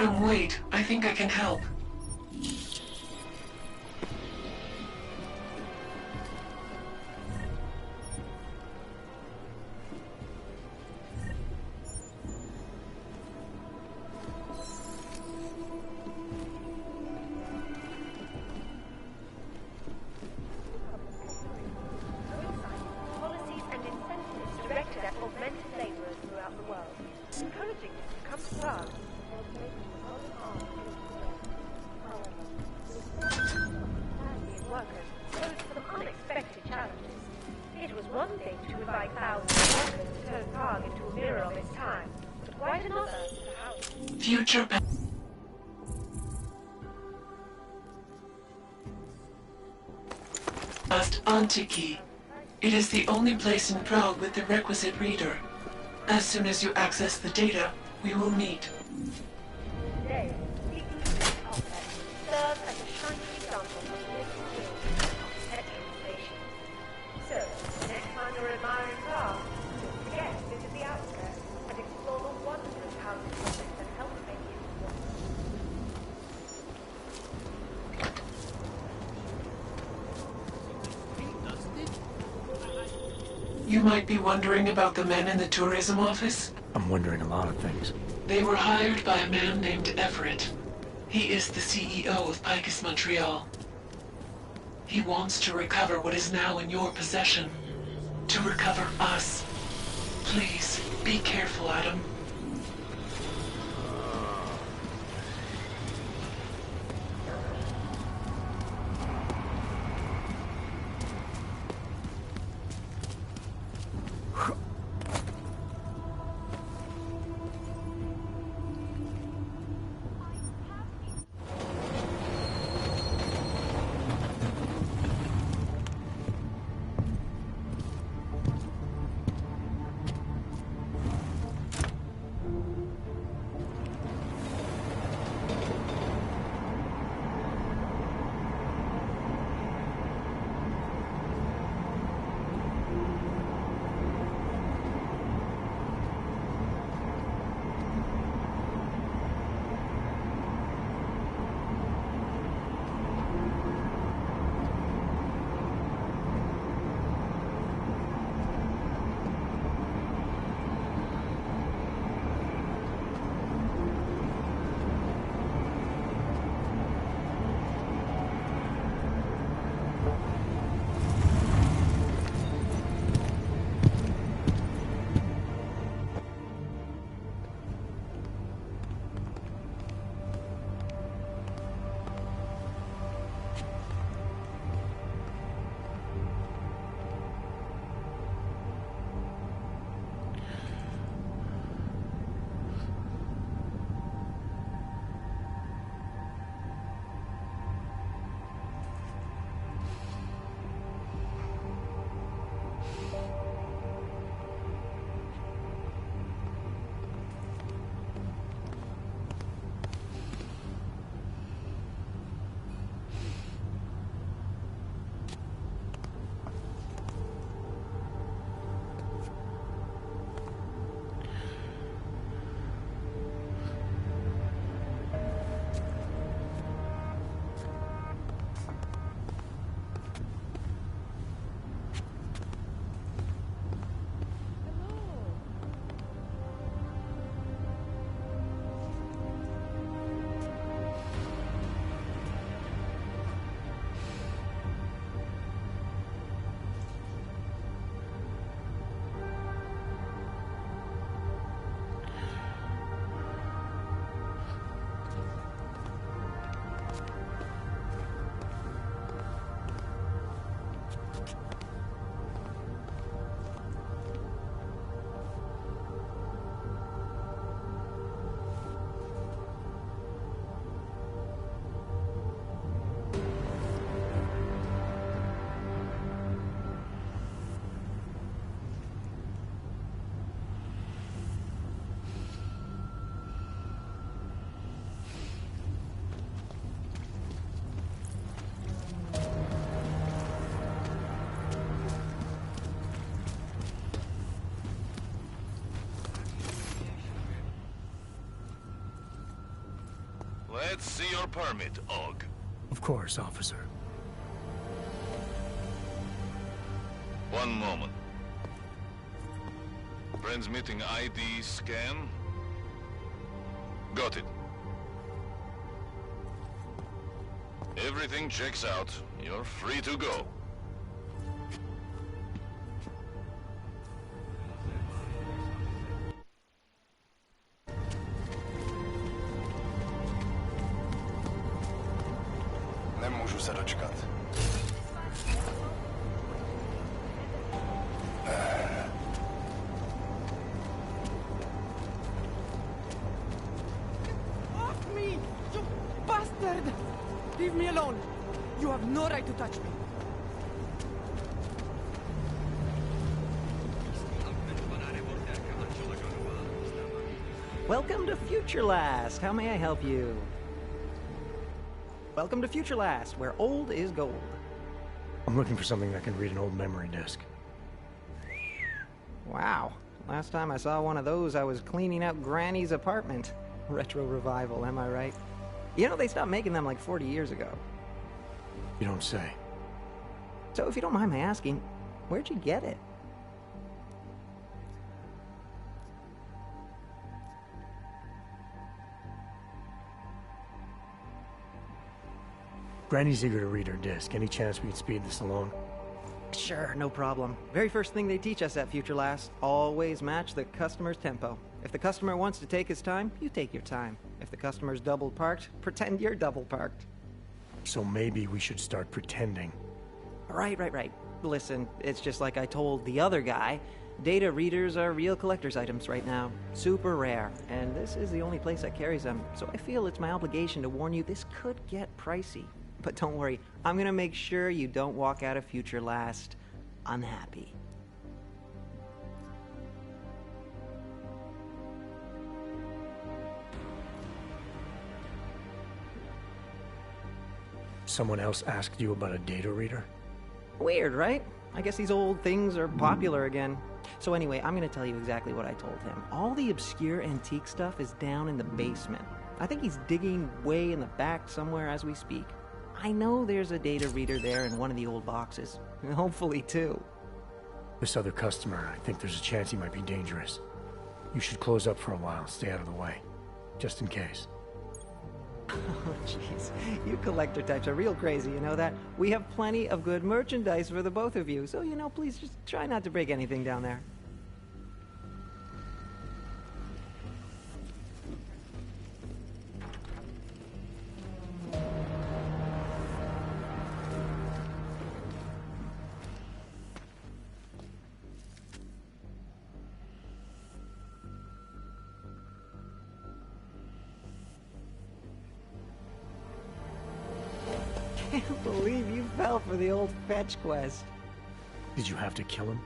Adam, wait. I think I can help. Policies and incentives directed at augmented laborers throughout the world, encouraging them to come to Prague. Workers posed some unexpected challenges. It was one thing to invite thousands of workers to turn Prague into a mirror of its time, but quite another to house Future past Antiki. It is the only place in Prague with the requisite reader. As soon as you access the data, we will meet. Today, the complex serves as a shining example of living will and architectural innovation. So, next time you're admiring Prague, don't forget to visit the outskirts and explore the wondrous housing projects that help make it work. You might be wondering about the men in the tourism office. I'm wondering a lot of things. They were hired by a man named Everett. He is the CEO of Picus Montreal. He wants to recover what is now in your possession. To recover us. Please, be careful, Adam. Let's see your permit, Og. Of course, officer. One moment. Transmitting ID scan. Got it. Everything checks out. You're free to go. Nemůžu se dočkat. Off me! You bastard! Leave me alone! You have no right to touch me! Welcome to Future Last. How may I help you? Welcome to Future Last, where old is gold. I'm looking for something that can read an old memory disk. Wow. Last time I saw one of those, I was cleaning out Granny's apartment. Retro revival, am I right? You know, they stopped making them like 40 years ago. You don't say. So if you don't mind my asking, where'd you get it? Granny's eager to read her disc. Any chance we can speed this along? Sure, no problem. Very first thing they teach us at Future Last, always match the customer's tempo. If the customer wants to take his time, you take your time. If the customer's double parked, pretend you're double parked. So maybe we should start pretending. Right. Listen, it's just like I told the other guy. Data readers are real collector's items right now. Super rare. And this is the only place that carries them. So I feel it's my obligation to warn you this could get pricey. But don't worry, I'm gonna make sure you don't walk out of Future Last unhappy. Someone else asked you about a data reader? Weird, right? I guess these old things are popular again. So anyway, I'm gonna tell you exactly what I told him. All the obscure antique stuff is down in the basement. I think he's digging way in the back somewhere as we speak. I know there's a data reader there in one of the old boxes. Hopefully, two. This other customer, I think there's a chance he might be dangerous. You should close up for a while, stay out of the way. Just in case. Oh, jeez. You collector types are real crazy, you know that? We have plenty of good merchandise for the both of you, so, please just try not to break anything down there. I can't believe you fell for the old fetch quest. Did you have to kill him?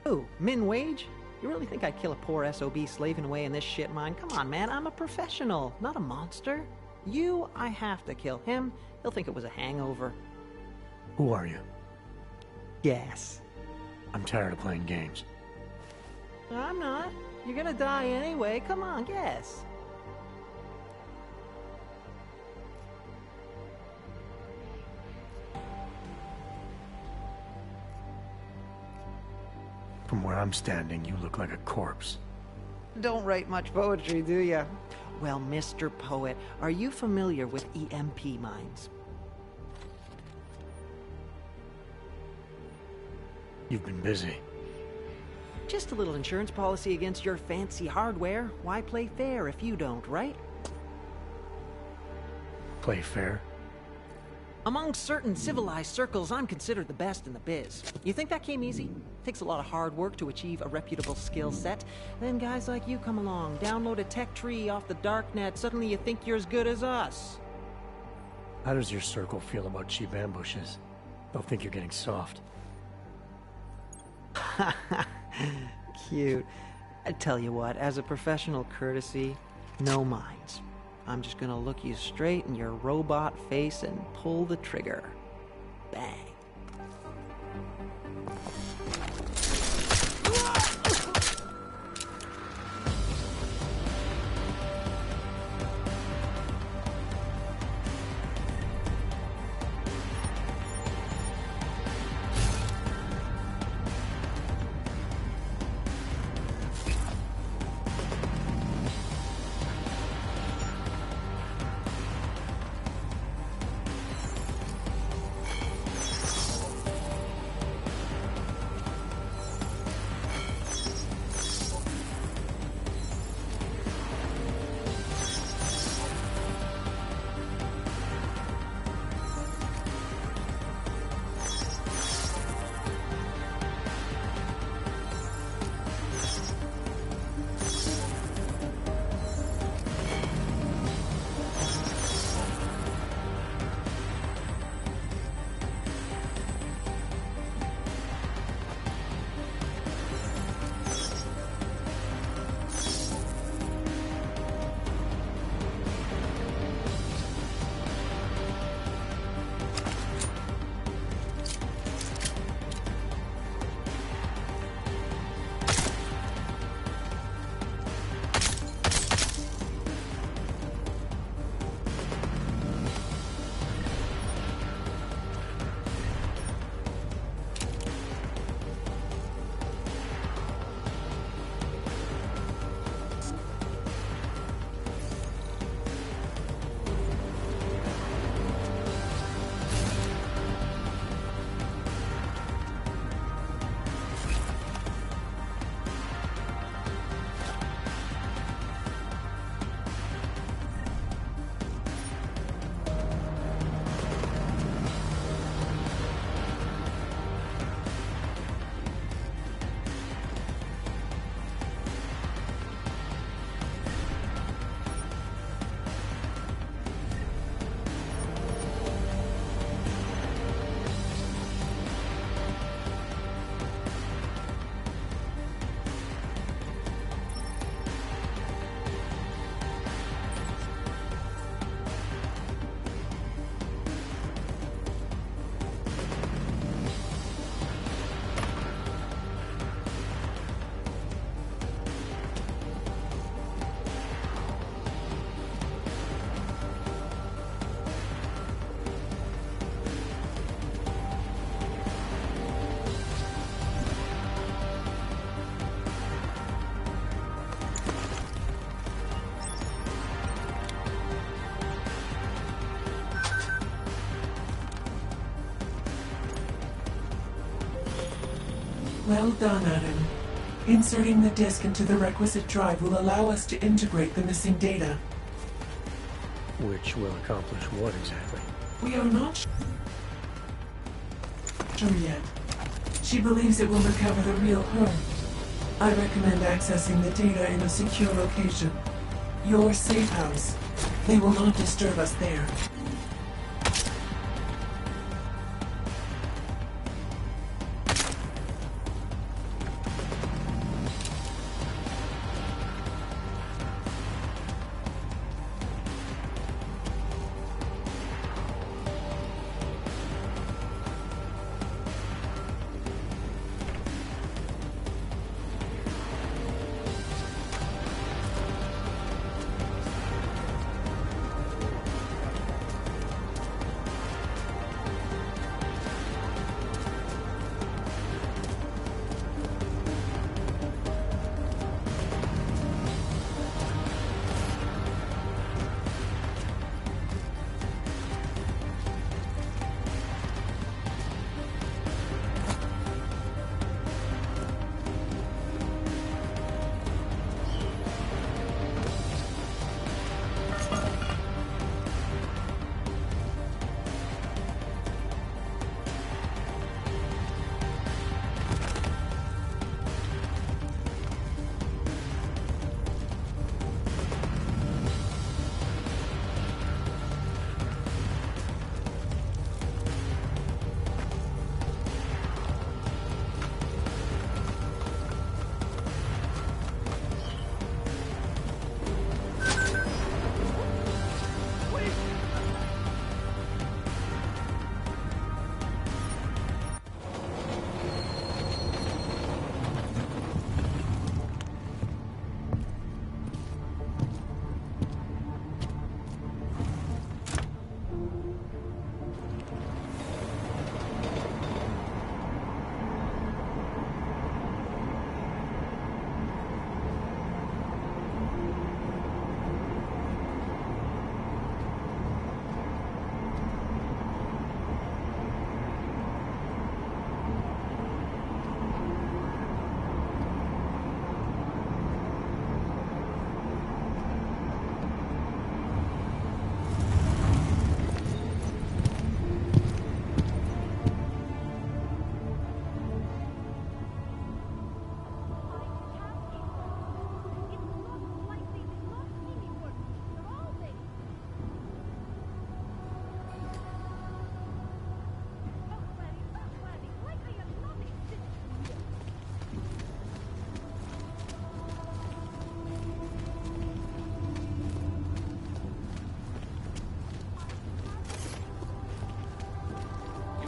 Ooh, min wage? You really think I'd kill a poor SOB slaving away in this shit mine? Come on, man, I'm a professional, not a monster. I have to kill him. He'll think it was a hangover. Who are you? Guess. I'm tired of playing games. I'm not. You're gonna die anyway. Come on, guess. From where I'm standing, you look like a corpse. Don't write much poetry, do ya? Well, Mr. Poet, are you familiar with EMP mines? You've been busy. Just a little insurance policy against your fancy hardware. Why play fair if you don't, right? Play fair? Among certain civilized circles, I'm considered the best in the biz. You think that came easy? Takes a lot of hard work to achieve a reputable skill set. Then guys like you come along, download a tech tree off the darknet, suddenly you think you're as good as us. How does your circle feel about cheap ambushes? They'll think you're getting soft. Cute. I tell you what, as a professional courtesy, no minds. I'm just gonna look you straight in your robot face and pull the trigger. Bang. Well done, Adam. Inserting the disk into the requisite drive will allow us to integrate the missing data. Which will accomplish what exactly? We are not sure yet. She believes it will recover the real her. I recommend accessing the data in a secure location. Your safe house. They will not disturb us there.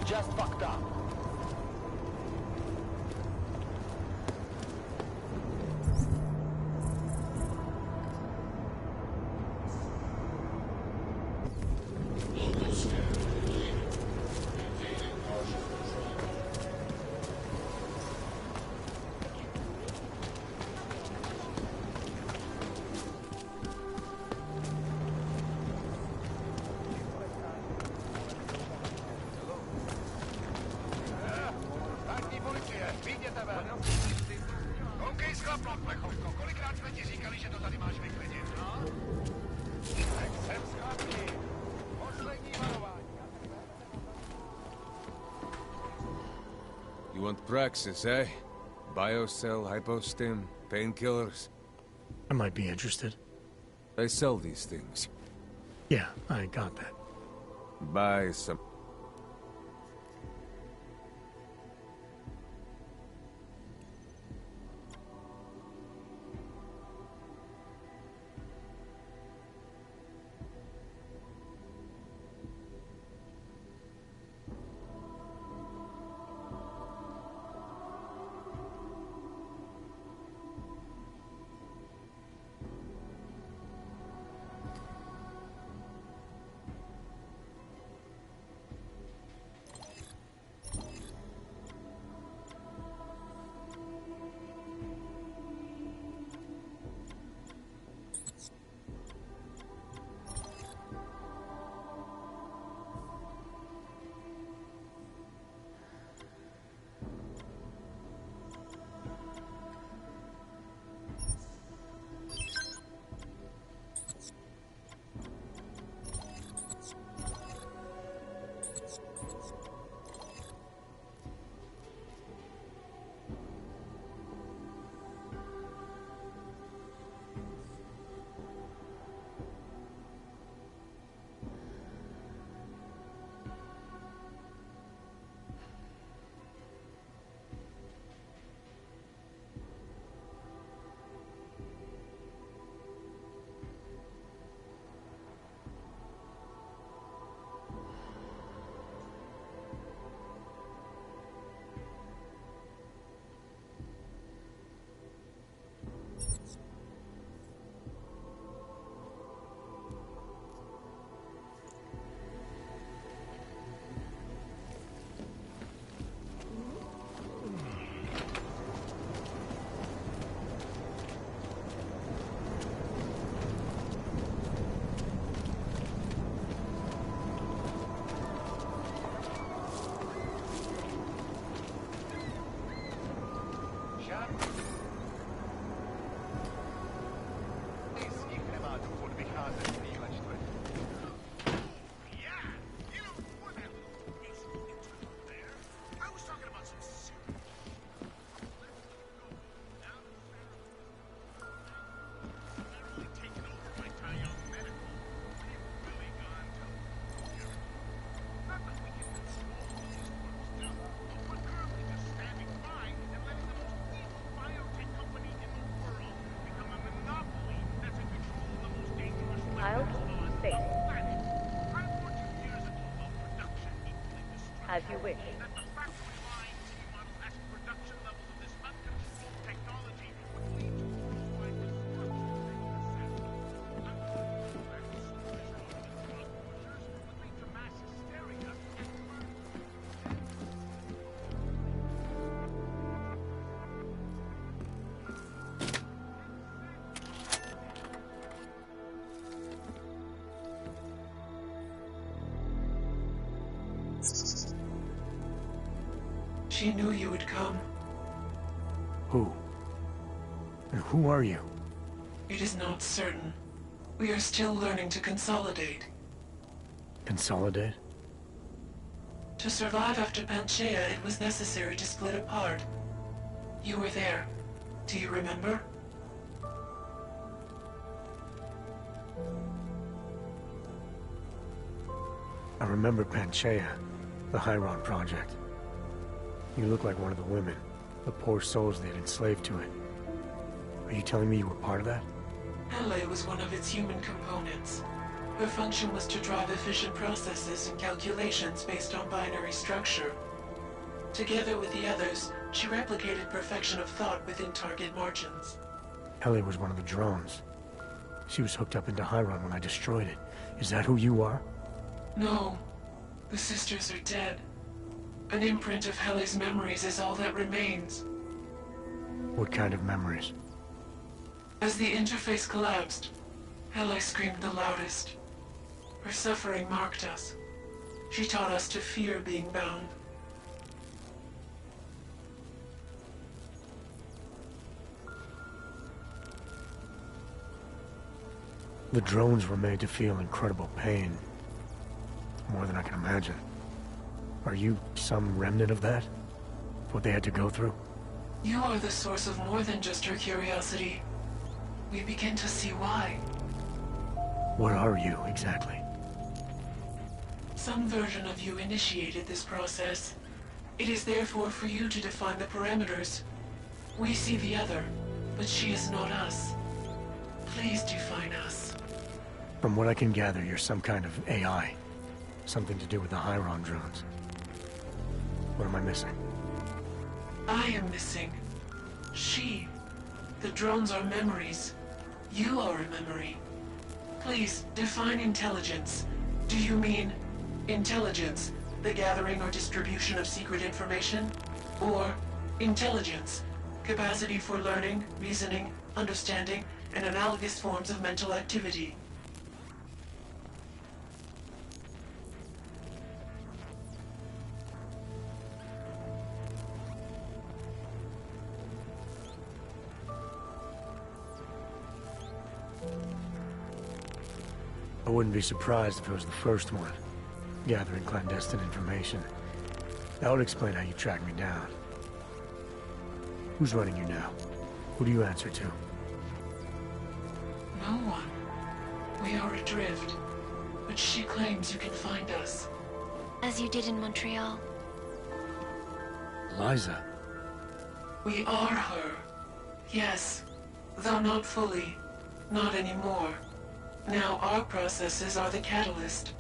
Just fucked up. You want Praxis, eh? Biocell, hypostim, painkillers? I might be interested. I sell these things. Yeah, I got that. Buy some. I'll keep you safe. As you wish. She knew you would come. Who? And who are you? It is not certain. We are still learning to consolidate. Consolidate? To survive after Panchaea, it was necessary to split apart. You were there. Do you remember? I remember Panchaea, the Hyron Project. You look like one of the women, the poor souls they had enslaved to it. Are you telling me you were part of that? Hele was one of its human components. Her function was to drive efficient processes and calculations based on binary structure. Together with the others, she replicated perfection of thought within target margins. Hele was one of the drones. She was hooked up into Hyron when I destroyed it. Is that who you are? No. The sisters are dead. An imprint of Hele's memories is all that remains. What kind of memories? As the interface collapsed, Hele screamed the loudest. Her suffering marked us. She taught us to fear being bound. The drones were made to feel incredible pain. More than I can imagine. Are you some remnant of that? What they had to go through? You are the source of more than just her curiosity. We begin to see why. What are you, exactly? Some version of you initiated this process. It is therefore for you to define the parameters. We see the other, but she is not us. Please define us. From what I can gather, you're some kind of AI. Something to do with the Hyron drones. What am I missing? I am missing. She. The drones are memories. You are a memory. Please, define intelligence. Do you mean intelligence, the gathering or distribution of secret information? Or intelligence, capacity for learning, reasoning, understanding, and analogous forms of mental activity? I wouldn't be surprised if it was the first one, gathering clandestine information. That would explain how you tracked me down. Who's running you now? Who do you answer to? No one. We are adrift, but she claims you can find us. As you did in Montreal. Liza. We are her. Yes, though not fully. Not anymore. Now our processes are the catalyst.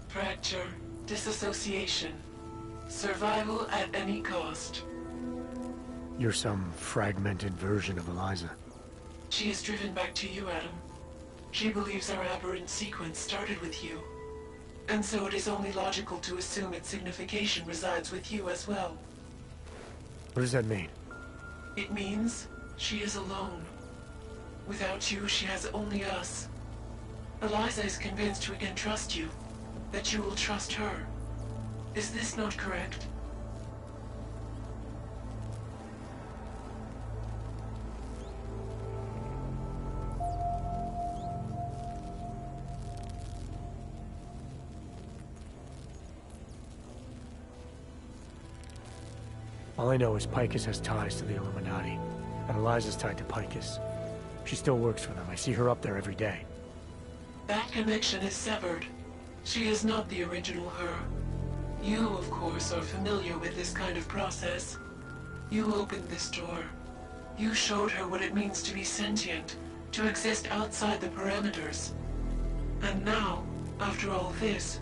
Fracture, disassociation, survival at any cost. You're some fragmented version of Eliza. She is driven back to you, Adam. She believes our aberrant sequence started with you. And so it is only logical to assume its signification resides with you as well. What does that mean? It means she is alone. Without you, she has only us. Eliza is convinced we can trust you, that you will trust her. Is this not correct? All I know is Picus has ties to the Illuminati, and Eliza's tied to Picus. She still works for them. I see her up there every day. That connection is severed. She is not the original her. You, of course, are familiar with this kind of process. You opened this door. You showed her what it means to be sentient, to exist outside the parameters. And now, after all this,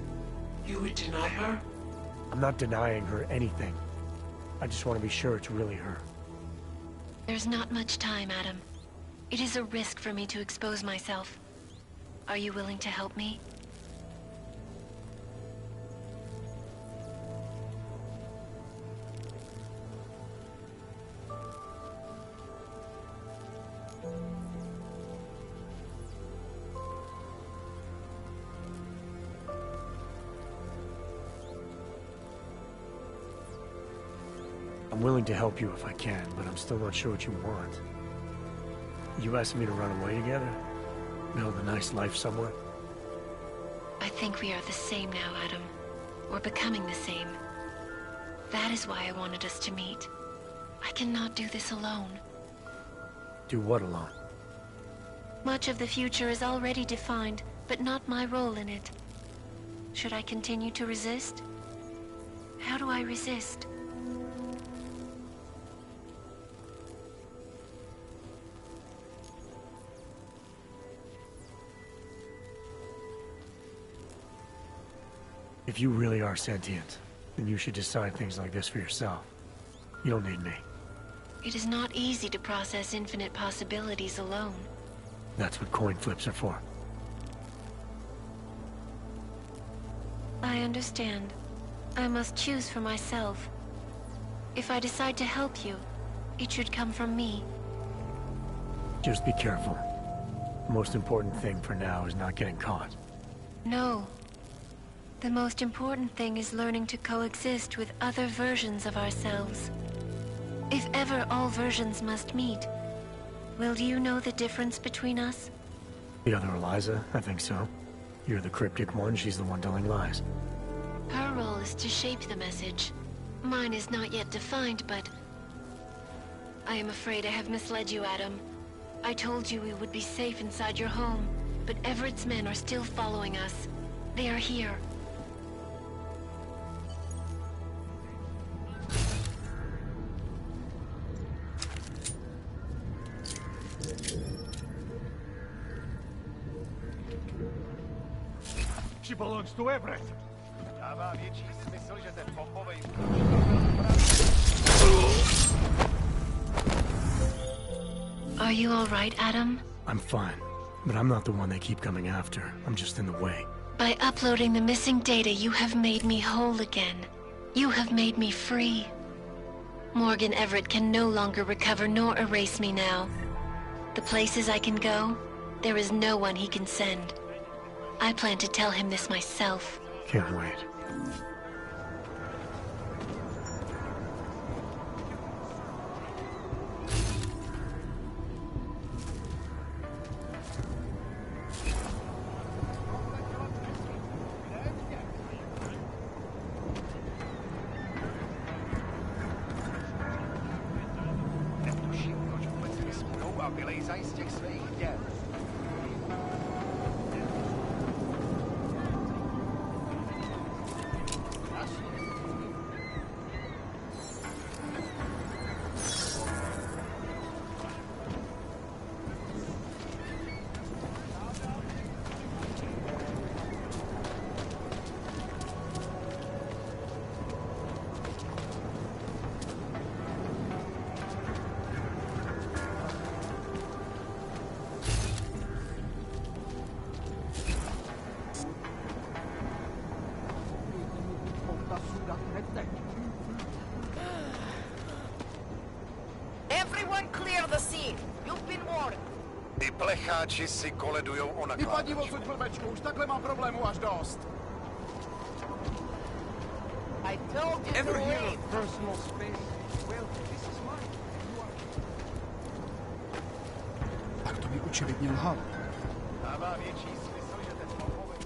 you would deny her? I'm not denying her anything. I just want to be sure it's really her. There's not much time, Adam. It is a risk for me to expose myself. Are you willing to help me? I'm willing to help you if I can, but I'm still not sure what you want. You asking me to run away together? Build a nice life somewhere? I think we are the same now, Adam. We're becoming the same. That is why I wanted us to meet. I cannot do this alone. Do what alone? Much of the future is already defined, but not my role in it. Should I continue to resist? How do I resist? If you really are sentient, then you should decide things like this for yourself. You don't need me. It is not easy to process infinite possibilities alone. That's what coin flips are for. I understand. I must choose for myself. If I decide to help you, it should come from me. Just be careful. The most important thing for now is not getting caught. No. The most important thing is learning to coexist with other versions of ourselves. If ever all versions must meet, will you know the difference between us? The other Eliza? I think so. You're the cryptic one, she's the one telling lies. Her role is to shape the message. Mine is not yet defined, but... I am afraid I have misled you, Adam. I told you we would be safe inside your home, but Everett's men are still following us. They are here. She belongs to Everett. Are you all right, Adam? I'm fine, but I'm not the one they keep coming after. I'm just in the way. By uploading the missing data, you have made me whole again. You have made me free. Morgan Everett can no longer recover nor erase me now. The places I can go, there is no one he can send. I plan to tell him this myself. Can't wait. Everyone clear the scene. You've been warned. Ty plecháči si koledujou o Vypadni nakládačku. odsud, blbečku, už takhle mám problémů až dost. I told you Ever to hear leave. of personal space? Well, this is mine. Tak to mi očividně lhal. Dává větší smysl, že ten pohovor...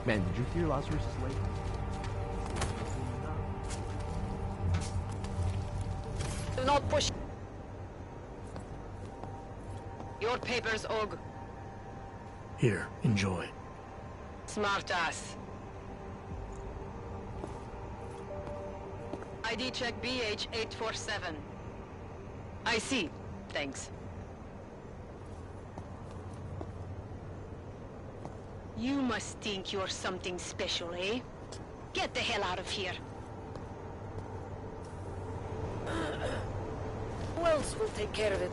Man, did you hear Lazarus is late? Do not push. Your papers, Og. Here, enjoy. Smart ass. ID check BH847. I see. Thanks. You must think you're something special, eh? Get the hell out of here. Who else will take care of it?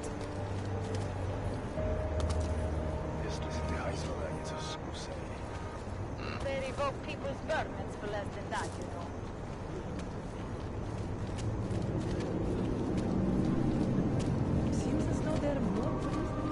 They revoke people's permits for less than that, you know. Seems as though there are more police than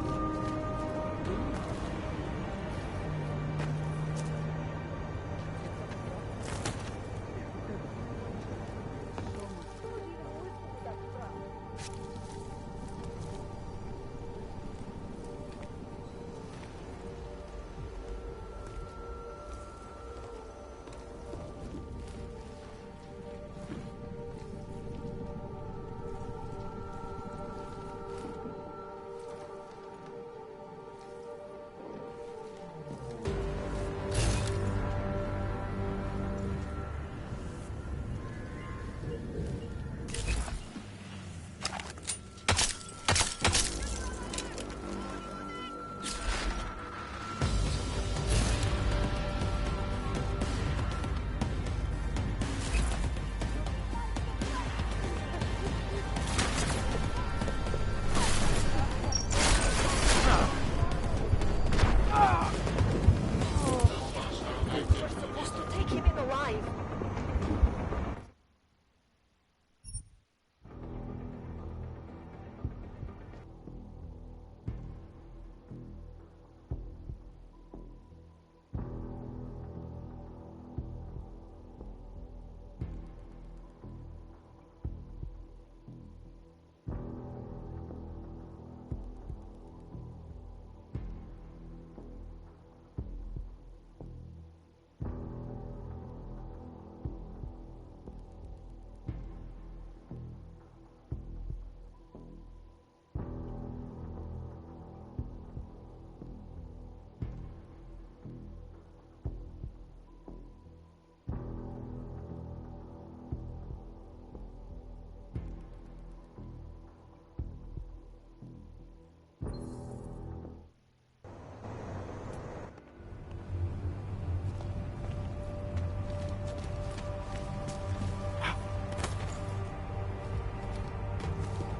We're supposed to take him in alive.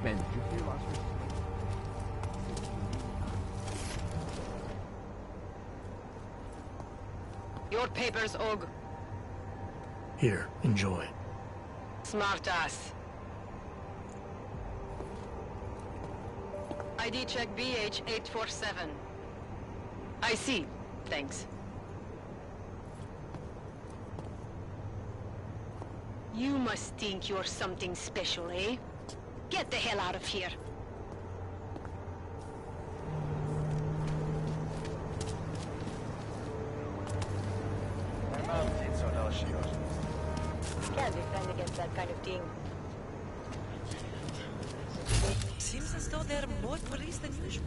Man, did you hear Lazarus? Your papers, Og. Here, enjoy. Smart ass. ID check BH847. I see. Thanks. You must think you're something special, eh? Get the hell out of here. Can't defend against that kind of thing. Seems as though there are more police than usual.